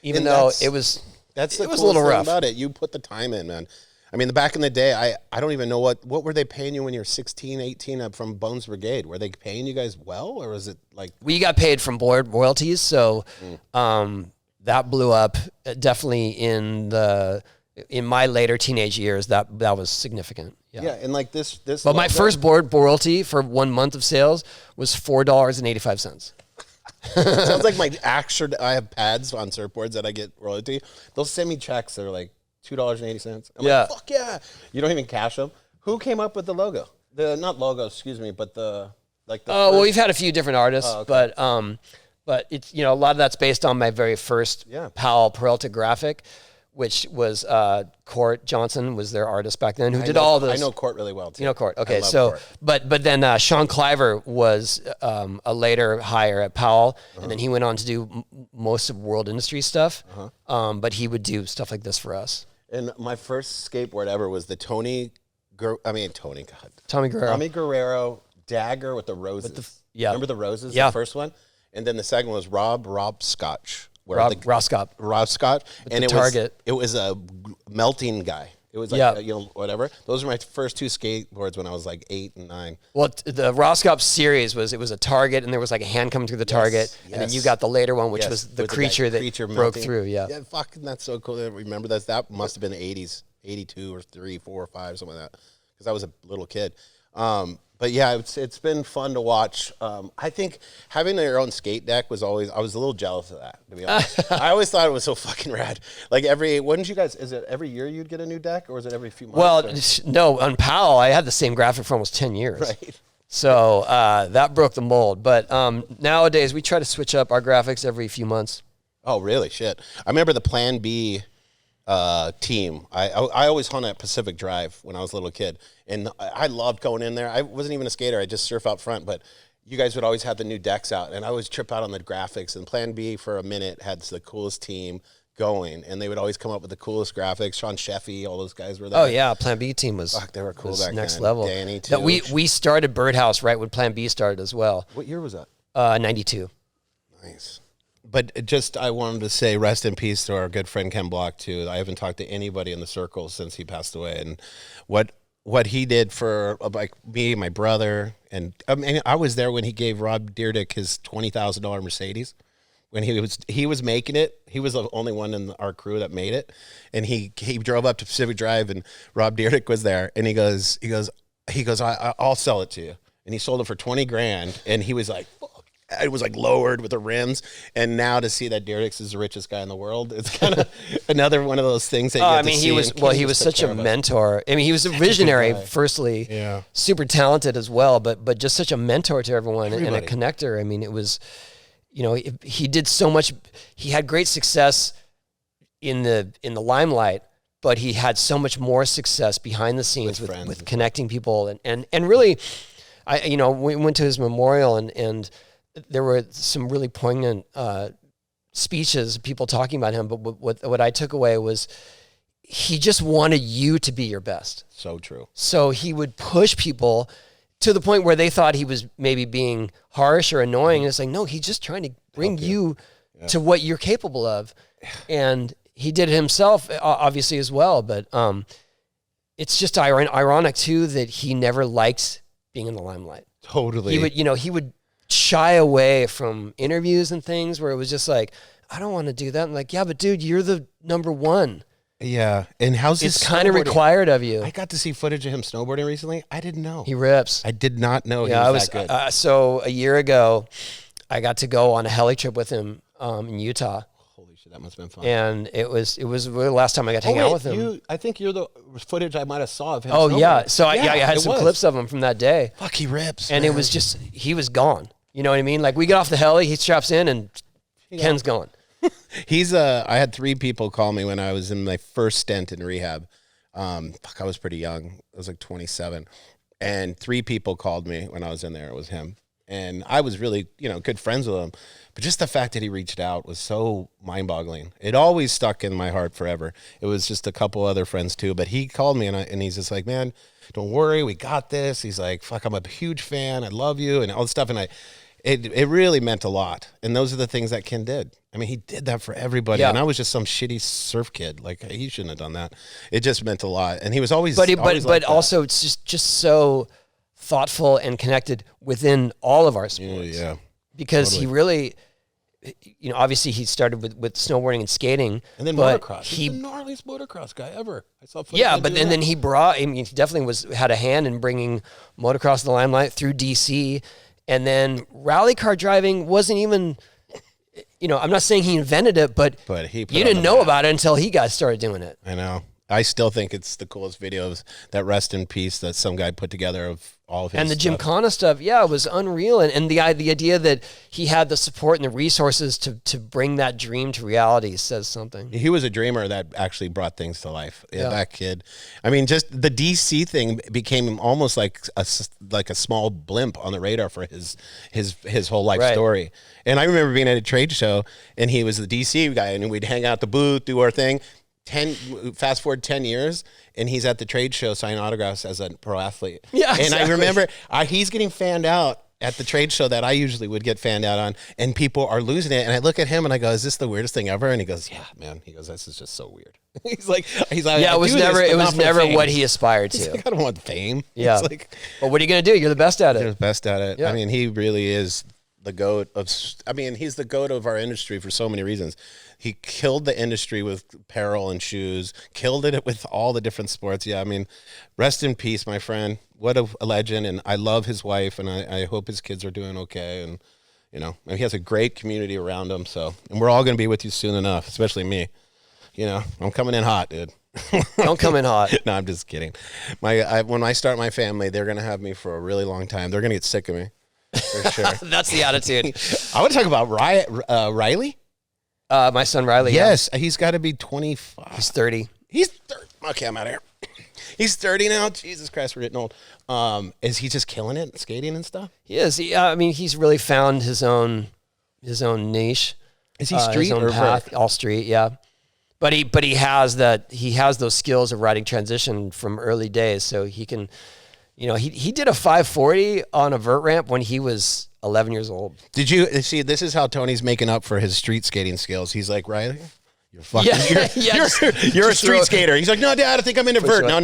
Even And though that's- it was. That's It was a coolest little thing rough. about it. You put the time in, man. I mean, back in the day, I don't even know what were they paying you when you were 16, 18 up from Bones Brigade? Were they paying you guys well, or was it like? We got paid from board royalties, so that blew up definitely in my later teenage years. That was significant. Yeah, and like this. But my first board royalty for 1 month of sales was $4.85. sounds like my actual. I have pads on surfboards that I get royalty. They'll send me checks that are like $2.80. I'm Yeah. like, fuck yeah! You don't even cash them. Who came up with the logo? Not logo, excuse me, but the like. Oh well, we've had a few different artists, okay. but it's a lot of that's based on my very first Yeah. Powell Peralta graphic, which was Court Johnson was their artist back then, who did all those. I know Court really well too. You know Court. Okay, I love so Court. but then Sean Cliver was a later hire at Powell, and then he went on to do most of World Industry stuff. But he would do stuff like this for us. And my first skateboard ever was the Tommy Guerrero. Tommy Guerrero. Tommy Guerrero dagger with the roses. yeah. Remember the roses? Yeah. The first one, and then the second one was Rob Scotch. Where Rob Scott. Rob Scott, and the it Target. was a melting guy. It was like whatever. Those were my first 2 skateboards when I was like 8 and 9. Well, the Roscop series was a Target, and there was like a hand coming through the Target, and then you got the later one, which was the With creature that creature broke melting. through. Yeah. Yeah, fucking that's so cool. I remember that. That must have been the 80s, 82 or 3, 4 or 5, something like that. Because I was a little kid. But yeah, it's been fun to watch. I think having your own skate deck was always, I was a little jealous of that, to be honest. I always thought it was so fucking rad. Like wouldn't you guys, is it every year you'd get a new deck, or is it every few months? Well, no, on Powell, I had the same graphic for almost 10 years. Right. So that broke the mold. But nowadays, we try to switch up our graphics every few months. Oh, really? Shit. I remember the Plan B team. I always hung at Pacific Drive when I was a little kid, and I loved going in there. I wasn't even a skater. I just surf out front, but you guys would always have the new decks out, and I always trip out on the graphics. And Plan B for a minute had the coolest team going, and they would always come up with the coolest graphics. Sean Sheffy, all those guys were there. Oh yeah, Plan B team was. Fuck, they were cool back next then. level. Danny too. No, we started Birdhouse right when Plan B started as well. What year was that? 92. Nice. But just, I wanted to say rest in peace to our good friend Ken Block too. I haven't talked to anybody in the circle since he passed away, and what he did for like me, my brother, and I mean, I was there when he gave Rob Dyrdek his $20,000 Mercedes. When he was making it, he was the only one in our crew that made it, and he drove up to Pacific Drive, and Rob Dyrdek was there, and he goes, I'll sell it to you, and he sold it for $20,000, and he was like, fuck. It was like lowered with the rims, and now to see that Dyrdek's is the richest guy in the world, it's kind of another one of those things that you get to see. He was such a mentor. I mean, he was a visionary, firstly, super talented as well, but just such a mentor to everyone and a connector. I mean, it was, he did so much. He had great success in the limelight, but he had so much more success behind the scenes with connecting people and really, we went to his memorial and there were some really poignant speeches, people talking about him, but what I took away was he just wanted you to be your best. So true. So he would push people to the point where they thought he was maybe being harsh or annoying. And it's like, no, he's just trying to bring you to what you're capable of. And he did it himself, obviously, as well. But it's just ironic, too, that he never liked being in the limelight. Totally. He would shy away from interviews and things where it was just like, I don't want to do that. I'm like, yeah, but dude, you're the number one. Yeah. And how's it's kind of required of you. I got to see footage of him snowboarding recently. I didn't know. He rips. I did not know he was that good. So a year ago, I got to go on a heli trip with him in Utah. Holy shit, that must have been fun. And it was the last time I got to hang out with him. I think you're the footage I might have saw of him. Oh, yeah. So I had some clips of him from that day. Fuck, he rips. And it was just, he was gone. You know what I mean? Like, we get off the heli, he straps in, and Ken's gone. I had 3 people call me when I was in my first stint in rehab. I was pretty young. I was like 27. And 3 people called me when I was in there. It was him. And I was really, good friends with him. But just the fact that he reached out was so mind-boggling. It always stuck in my heart forever. It was just a couple other friends too. But he called me, and he's just like, man, don't worry, we got this. He's like, fuck, I'm a huge fan. I love you, and all this stuff. And it really meant a lot. And those are the things that Ken did. I mean, he did that for everybody. Yeah. And I was just some shitty surf kid. Like, he shouldn't have done that. It just meant a lot. And he was always But also, it's just so thoughtful and connected within all of our sports. Yeah. Because he really, obviously he started with snowboarding and skating. And then motocross. He's the gnarliest motocross guy ever. I saw footage. Yeah, but then he he definitely had a hand in bringing motocross to the limelight through DC. And then rally car driving wasn't even, I'm not saying he invented it, but you didn't know about it until he started doing it. I know. I still think it's the coolest videos, that rest in peace that some guy put together of all of his and the stuff. Gymkhana stuff, it was unreal. And the idea that he had the support and the resources to bring that dream to reality says something. He was a dreamer that actually brought things to life. Yeah. That kid. I mean, just the DC thing became almost like a small blimp on the radar for his whole life story. And I remember being at a trade show, and he was the DC guy, and we'd hang out at the booth, do our thing. Fast forward 10 years, and he's at the trade show signing autographs as a pro athlete. Yeah, and I remember he's getting fanned out at the trade show that I usually would get fanned out on, and people are losing it. And I look at him and I go, "Is this the weirdest thing ever?" And he goes, "Yeah, man." He goes, "This is just so weird." he's like, "Yeah, it was never what he aspired to." He's like, "I don't want fame." Yeah, but what are you gonna do? You're the best at it. You're the best at it. Yeah. I mean, he really is the GOAT of. I mean, he's the GOAT of our industry for so many reasons. He killed the industry with apparel and shoes, killed it with all the different sports. Yeah, I mean, rest in peace, my friend. What a legend, and I love his wife, and I hope his kids are doing okay, and and he has a great community around him, and we're all going to be with you soon enough, especially me. I'm coming in hot, dude. Don't come in hot. No, I'm just kidding. When I start my family, they're going to have me for a really long time. They're going to get sick of me, for sure. That's the attitude. I want to talk about Riley. My son Riley. Yes, he's got to be 25. He's 30. He's 30. Okay, I'm out of here. He's 30 now. Jesus Christ, we're getting old. Is he just killing it, skating and stuff? He is. I mean, he's really found his own niche. Is he street his own or path? All street, yeah. But he has those skills of riding transition from early days, so he can, he did a 540 on a vert ramp when he was 11 years old. Did you see? This is how Tony's making up for his street skating skills. He's like, Riley, you're fucking, you're a street skater. He's like, no, Dad, I think I'm in a vert. No.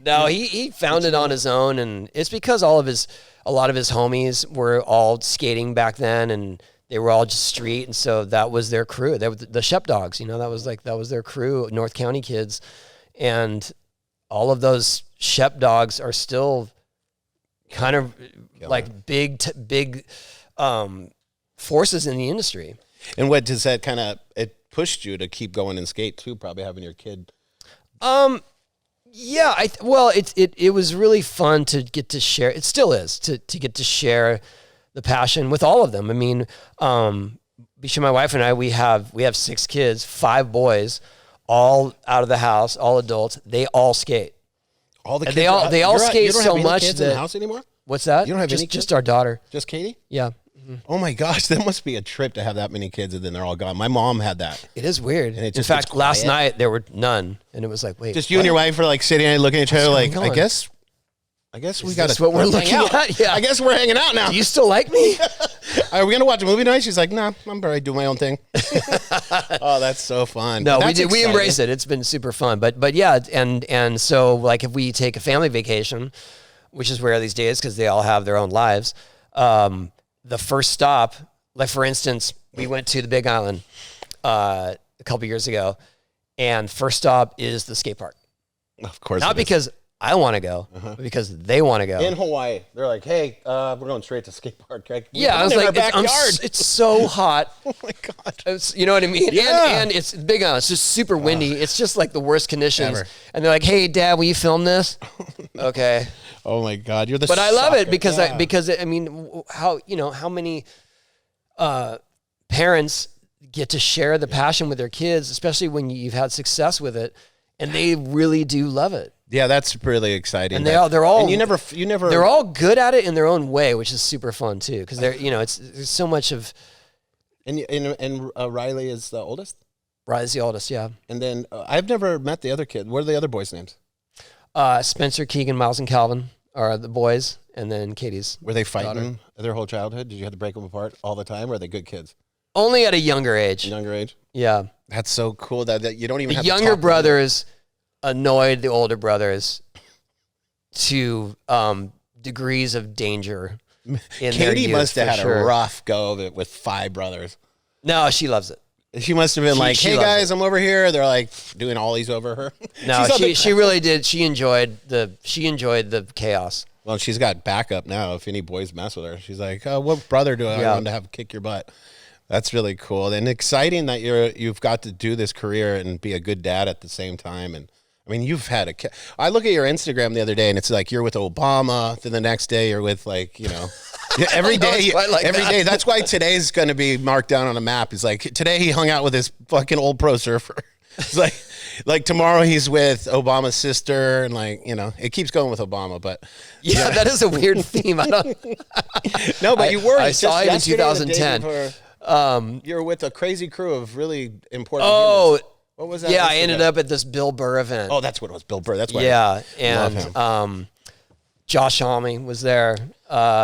No, he found it on his own, and it's because a lot of his homies were all skating back then, and they were all just street, and so that was their crew. They were the Shep Dogs, that was their crew, North County kids, and all of those Shep Dogs are still kind of like big forces in the industry. And what does that it pushed you to keep going and skate too? Probably having your kid. Yeah, it was really fun to get to share. It still is to get to share the passion with all of them. I mean, Bisha, my wife and I, we have 6 kids, 5 boys, all out of the house, all adults. They all skate. All the kids. They all skate you don't so have much kids that in the house anymore. What's that? You don't have just our daughter. Just Katie? Yeah. Oh my gosh, that must be a trip to have that many kids and then they're all gone. My mom had that. It is weird. And it in just fact, gets last quiet. night there were none, and it was like, wait, Just you and your wife are like sitting and looking at each other like, going on? I guess we Is got this what we're looking at? Yeah. I guess we're hanging out now. do you still like me? Are we gonna watch a movie tonight? She's like, nah, I'm probably doing my own thing. Oh, that's so fun. No, That's we exciting. embrace it. It's been super fun. But yeah, and so like if we take a family vacation, which is rare these days because they all have their own lives, the first stop, like for instance, we went to the Big Island a couple years ago, and first stop is the skate park. Of course. Not because I want to go, but because they want to go. in Hawaii, they're like, hey, we're going straight to skate park. Yeah, I was like, it's so hot. Oh my god. You know what I mean? Yeah. And it's Big Island. It's just super windy. It's just like the worst conditions. Ever. And they're like, "Hey, Dad, will you film this?" Okay. Oh my god, you're the. But I love it sucker. because Yeah. I mean, how many parents get to share the passion with their kids, especially when you've had success with it, and they really do love it. Yeah, that's really exciting. And they're all And you never. they're all good at it in their own way, which is super fun too. Because there's so much of. And Riley is the oldest. Riley's the oldest, yeah. And then I've never met the other kid. What are the other boys' names? Spencer, Keegan, Miles, and Calvin are the boys, and then Katie's. Were they fighting daughter. their whole childhood? Did you have to break them apart all the time? Or are they good kids? Only at a younger age. Younger age? Yeah. That's so cool that you don't even The have younger to talk brothers annoyed the older brothers to degrees of danger. In their Katie youth, must have for had sure. a rough go of it with 5 brothers. No, she loves it. She must have been She- like, she hey loves guys, I'm over here. They're like doing ollies over her. No, She's on the- she really did. She enjoyed the chaos. Well, she's got backup now if any boys mess with her. She's like, oh, what brother do I Yeah. want to have kick your butt? That's really cool and exciting that you've got to do this career and be a good dad at the same time. And I mean, you've had I look at your Instagram the other day and it's like you're with Obama. Then the next day you're with every day. it's quite like every that. day. That's why today's going to be marked down on a map. It's like today he hung out with his fucking old pro surfer. It's like tomorrow he's with Obama's sister and it keeps going with Obama, but Yeah, that is a weird theme. I don't. no, but you were. I just saw him in yesterday or the day 2010. before, you were with a crazy crew of really important. Oh, humans. What was that? yeah, I Instagram? ended up at this Bill Burr event. Oh, that's what it was. Bill Burr. That's why. Yeah, love him. and Josh Homme was there.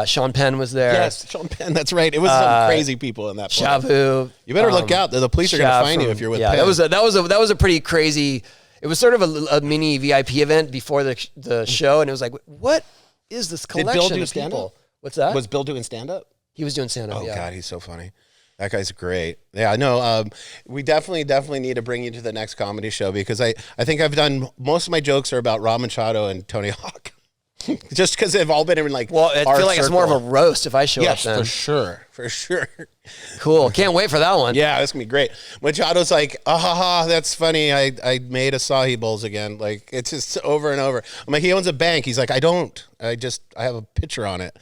Sean Penn was there. Yes, Sean Penn. That's right. It was some crazy people in that. place. Shavu. You better look out. The police are going to find you if you're with Penn. That was a pretty crazy. It was sort of a mini VIP event before the show, and it was like, what is this Did collection Bill do of stand people? up? What's that? Was Bill doing stand up? He was doing stand up. Oh yeah. God, he's so funny. That guy's great. Yeah, I know. We definitely need to bring you to the next comedy show because I think I've done most of my jokes are about Rob Machado and Tony Hawk. Just because they've all been in Well, I feel like it's more of a roast if I show yes, up then. for sure. Cool. Can't wait for that one. Yeah, it's gonna be great. Machado's like, that's funny. I made acai bowls again. Like it's just over and over. I'm like, he owns a bank. He's like, I don't. I have a picture on it.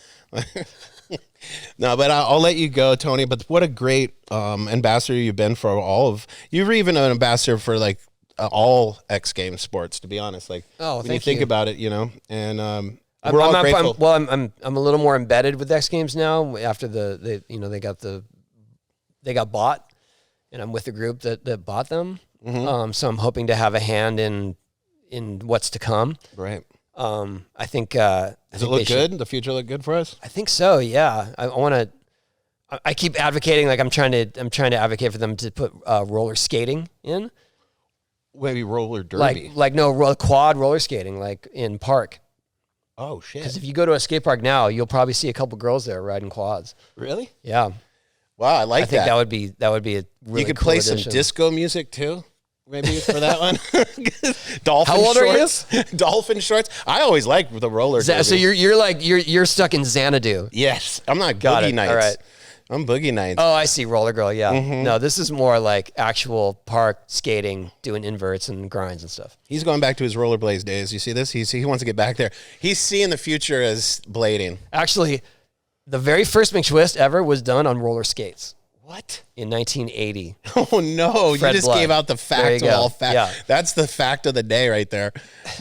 No, but I'll let you go, Tony. But what a great ambassador you've been for all of. You were even an ambassador for like all X Games sports. To be honest, like when you think about it, and we're all grateful. I'm a little more embedded with X Games now after they got bought, and I'm with the group that bought them. So I'm hoping to have a hand in what's to come. Right. I think. Does it look good? The future look good for us? I think so. Yeah. I want to. I keep advocating, like I'm trying to advocate for them to put roller skating in. Maybe roller derby. Quad roller skating, like in park. Oh shit! Because if you go to a skate park now, you'll probably see a couple girls there riding quads. Really? Yeah. Wow, I like that. I think that would be a really You could cool play addition. some disco music too. Maybe for that one. Dolphin How old shorts. are you? Dolphin shorts. I always liked the roller derby. So you're stuck in Xanadu. Yes, I'm not Got Boogie it. Nights. All right. I'm Boogie Nights. Oh, I see. Roller girl. Yeah. No, this is more like actual park skating, doing inverts and grinds and stuff. He's going back to his rollerblades days. You see this? He wants to get back there. He's seeing the future as blading. Actually, the very first McTwist ever was done on roller skates. What? In 1980. Oh, no. Fred you just Blood. gave out the fact of all facts. Yeah. That's the fact of the day right there.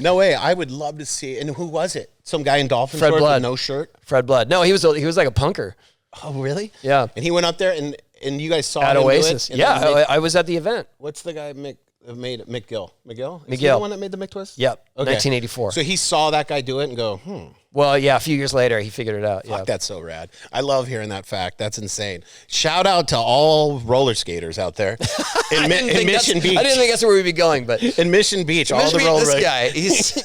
No way. I would love to see. And who was it? Some guy in dolphin Fred shorts Blood. with no shirt? Fred Blood. No, he was like a punker. Oh, really? Yeah. And he went up there and you guys saw At him Oasis. do it? Yeah, I was at the event. What's the guy made McGill? McGill? Is he McGill. the one that made the McTwist? Yep. Okay. 1984. So he saw that guy do it and go, Well, yeah, a few years later, he figured it out. fuck, Yeah. that's so rad. I love hearing that fact. That's insane. Shout out to all roller skaters out there in Mission Beach. I didn't think that's where we'd be going, but In Mission Beach, all the Mission Beach, roller this guy, he's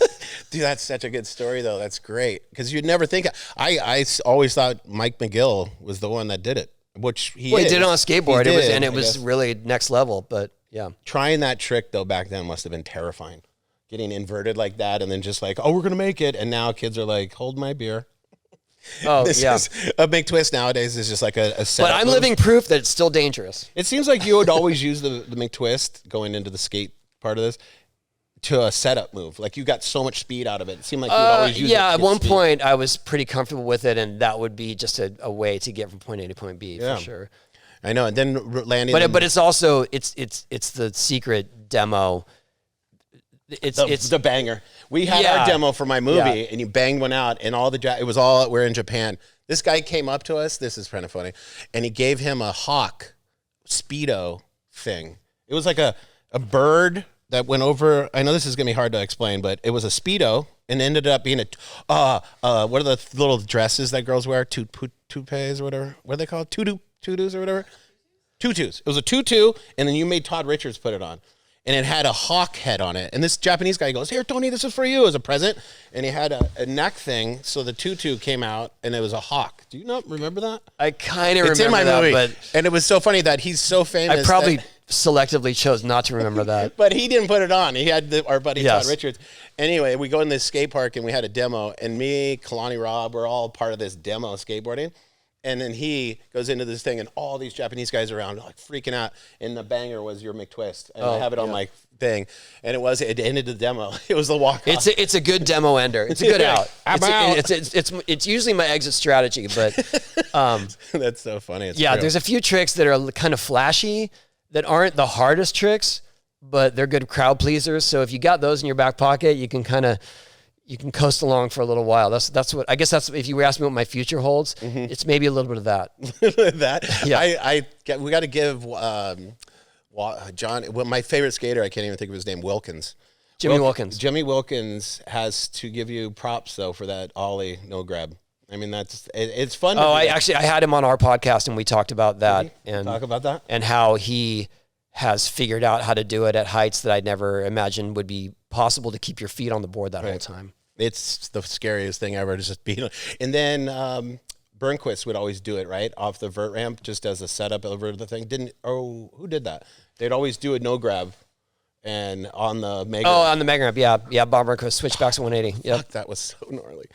Dude, that's such a good story, though. That's great. Because you'd never think. I always thought Mike McGill was the one that did it, which he did it on a skateboard. He It did, was really next level, but yeah. Trying that trick, though, back then must have been terrifying. Getting inverted like that and then just like, oh, we're going to make it. And now kids are like, hold my beer. Oh, This yeah. is a big twist nowadays is just like a setup But I'm move. living proof that it's still dangerous. It seems like you would always use the McTwist going into the skate part of this to a setup move. Like you got so much speed out of it. It seemed like you would always use it. Yeah, to at get one speed. point I was pretty comfortable with it, and that would be just a way to get from point A to point B Yeah. for sure. I know. And then landing. But it's also it's the secret demo. It's the banger. We had Yeah. our demo for my movie, Yeah. and you banged one out, and we're in Japan. This guy came up to us. This is kind of funny, and he gave him a hawk Speedo thing. It was like a bird that went over. I know this is gonna be hard to explain, but it was a Speedo, and ended up being what are the little dresses that girls wear? Toupees or whatever. What are they called? Tutus or whatever. Tutus. It was a tutu, and then you made Todd Richards put it on. And it had a hawk head on it. And this Japanese guy goes, here, Tony, this is for you as a present. And he had a neck thing, so the tutu came out, and it was a hawk. Do you not remember that? I kind of remember It's in my that, movie. but And it was so funny that he's so famous. I probably that- selectively chose not to remember that. but he didn't put it on. He had our buddy Yes. Todd Richards. Anyway, we go in this skate park, and we had a demo. And me, Kalani Rob, we're all part of this demo of skateboarding. And then he goes into this thing, and all these Japanese guys around like freaking out. And the banger was your McTwist, and I have it on my thing. And it ended the demo. It was the walk off. It's a good demo ender. It's a good out. I'm out. It's usually my exit strategy, but That's so funny. It's yeah, true. there's a few tricks that are kind of flashy that aren't the hardest tricks, but they're good crowd pleasers. So if you got those in your back pocket, you can coast along for a little while. That's what I guess. That's if you were asking me what my future holds. It's maybe a little bit of that. that. Yeah. We got to give John. Well, my favorite skater. I can't even think of his name. Wilkins. Jimmy Wilkins. Jimmy Wilkins has to give you props though for that ollie no grab. I mean, it's fun. To I do that. had him on our podcast and we talked about that and Talk about that. and how he has figured out how to do it at heights that I'd never imagined would be possible to keep your feet on the board that whole time. It's the scariest thing ever to just be. And then Burnquist would always do it right off the vert ramp, just as a setup over the thing. Who did that? They'd always do a no grab, and on the mega. Oh, on the mega ramp, yeah. Bob Burnquist switchbacks to 180. Yeah, That was so gnarly.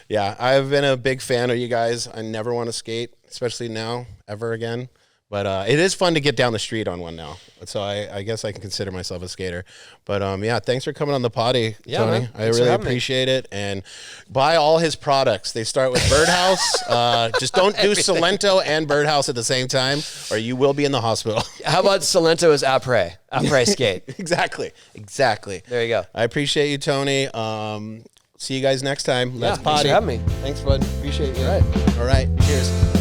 Yeah, I've been a big fan of you guys. I never want to skate, especially now, ever again. But it is fun to get down the street on one now. So I guess I can consider myself a skater. But yeah, thanks for coming on the Poddy, Tony. Man. I really appreciate it. And buy all his products. They start with Birdhouse. Just don't do Salento and Birdhouse at the same time, or you will be in the hospital. How about Salento is après skate? Exactly. There you go. I appreciate you, Tony. See you guys next time. Let's Poddy. Thanks for having me. Thanks, bud. Appreciate you. All right. All right. Cheers.